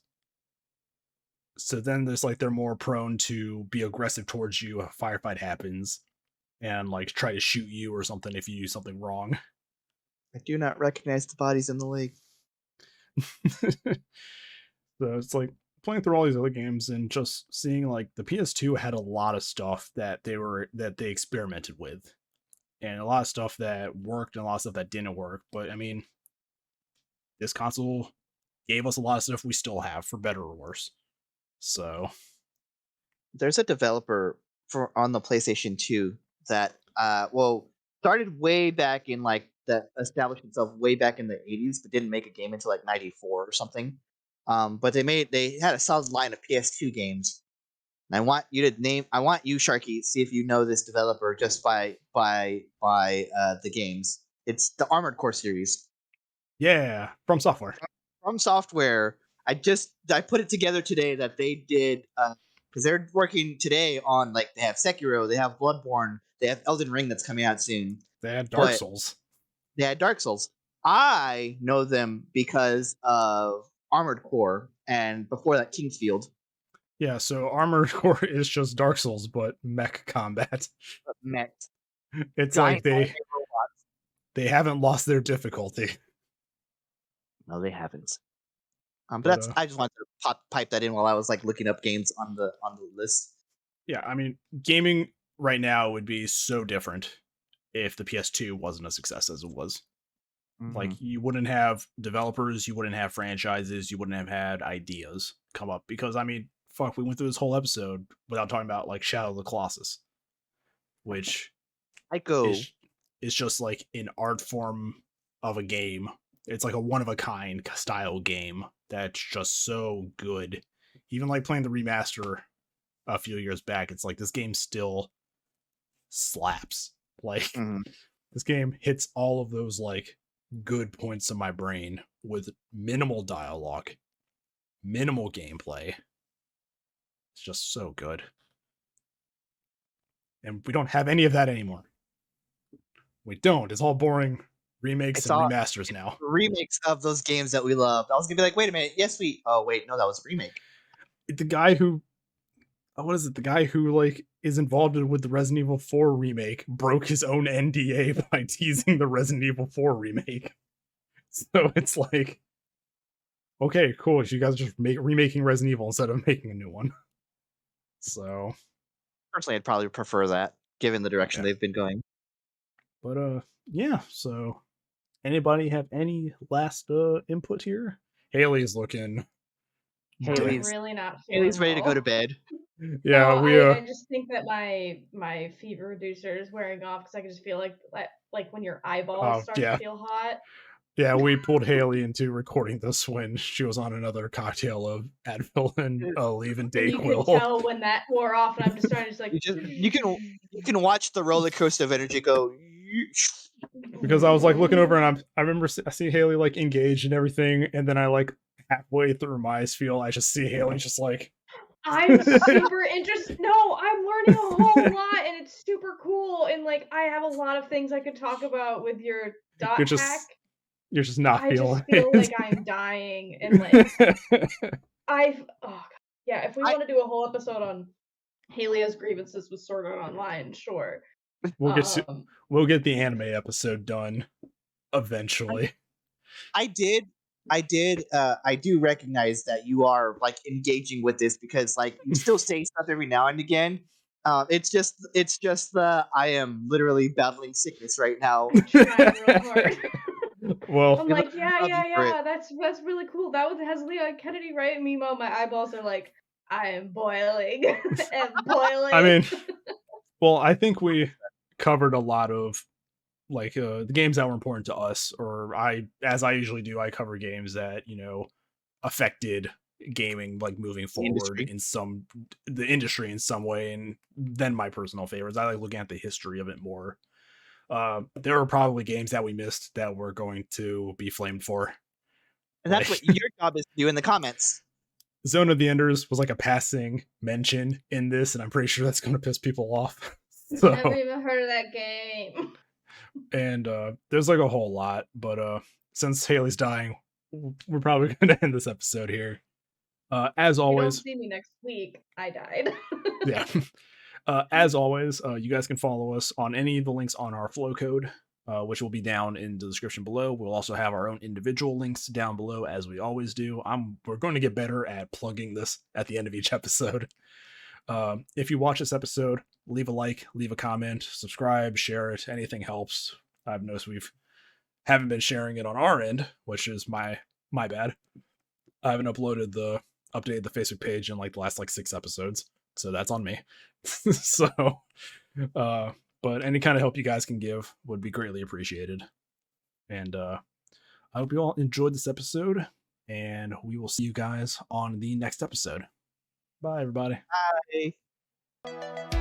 So then there's like they're more prone to be aggressive towards you. A firefight happens, and like try to shoot you or something if you do something wrong. I do not recognize the bodies in the lake. So it's like playing through all these other games and just seeing like the PS2 had a lot of stuff that they experimented with, and a lot of stuff that worked and a lot of stuff that didn't work. But I mean, this console gave us a lot of stuff we still have, for better or worse. So there's a developer on the PlayStation 2 that started way back in like that established itself way back in the 80s, but didn't make a game until like 94 or something. But they had a solid line of PS2 games. And I want you, Sharky, see if you know this developer just by the games. It's the Armored Core series. Yeah, From Software. From Software. I put it together today that they did because they're working today on like they have Sekiro, they have Bloodborne, they have Elden Ring that's coming out soon. They had Dark Souls. They had Dark Souls. I know them because of Armored Core and before that Kingsfield. Yeah, so Armored Core is just Dark Souls, but mech combat. Mech. It's giant like they haven't lost their difficulty. No, they haven't. But I just wanted to pipe that in while I was like looking up games on the list. Yeah, I mean, gaming right now would be so different if the PS2 wasn't a success as it was. Like, you wouldn't have developers, you wouldn't have franchises, you wouldn't have had ideas come up. Because, I mean, fuck, we went through this whole episode without talking about, like, Shadow of the Colossus. Which is just, like, an art form of a game. It's like a one-of-a-kind style game that's just so good. Even, like, playing the remaster a few years back, it's like, this game still slaps. Like, this game hits all of those, like, good points in my brain with minimal dialogue, minimal gameplay. It's just so good. And we don't have any of that anymore. We don't. It's all boring remakes and remasters now. Remakes of those games that we loved. I was gonna be like, wait a minute, yes we oh wait, no, that was a remake. The guy who the guy who like is involved with the Resident Evil 4 remake broke his own NDA by teasing the Resident Evil 4 remake. So it's like, okay, cool. You guys are just remaking Resident Evil instead of making a new one. So personally, I'd probably prefer that, given the direction they've been going. But yeah. So, anybody have any last input here? Haley's looking. Haley's really not. Haley's ready to go to bed. Yeah, I just think that my fever reducer is wearing off because I can just feel like when your eyeballs start to feel hot. Yeah, we pulled Haley into recording this when she was on another cocktail of Advil and leaving Dayquil. You can tell when that wore off, and I'm just starting to like. You can watch the roller coaster of energy go. Because I was like looking over, and I remember I see Haley like engaged and everything, and then I like halfway through my spiel, I just see Haley just like. I'm super interested. No, I'm learning a whole lot, and it's super cool. And like, I have a lot of things I could talk about with your dot hack. You're just not feeling. I just feel like I'm dying, and like if we want to do a whole episode on Haley's grievances with Sword Art Online, sure. We'll get the anime episode done eventually. I do recognize that you are like engaging with this because like you still say stuff every now and again. It's just the I am literally battling sickness right now. I'm trying real hard. Well, I'm Feel like, it, yeah, love you yeah, for it. yeah. That's really cool. That was has Leon Kennedy right. Meanwhile, my eyeballs are like, I am boiling and I boiling. mean, well, I think we covered a lot of like the games that were important to us, or as I usually do, I cover games that affected gaming like moving The forward industry. in the industry in some way, and then my personal favorites. I like looking at the history of it more. There are probably games that we missed that we're going to be flamed for. And that's Like what your job is to do in the comments. Zone of the Enders was like a passing mention in this, and I'm pretty sure that's going to piss people off. Never So, even heard of that game. and there's like a whole lot, but since Haley's dying, we're probably going to end this episode here. As If you don't always, see me next week, I died. yeah. As always, you guys can follow us on any of the links on our flow code, which will be down in the description below. We'll also have our own individual links down below, as we always do. We're going to get better at plugging this at the end of each episode. If you watch this episode, leave a like, leave a comment, subscribe, share it. Anything helps. I've noticed haven't been sharing it on our end, which is my bad. I haven't updated the Facebook page in like the last like 6 episodes, so that's on me. So, but any kind of help you guys can give would be greatly appreciated. And I hope you all enjoyed this episode, and we will see you guys on the next episode. Bye, everybody. Bye.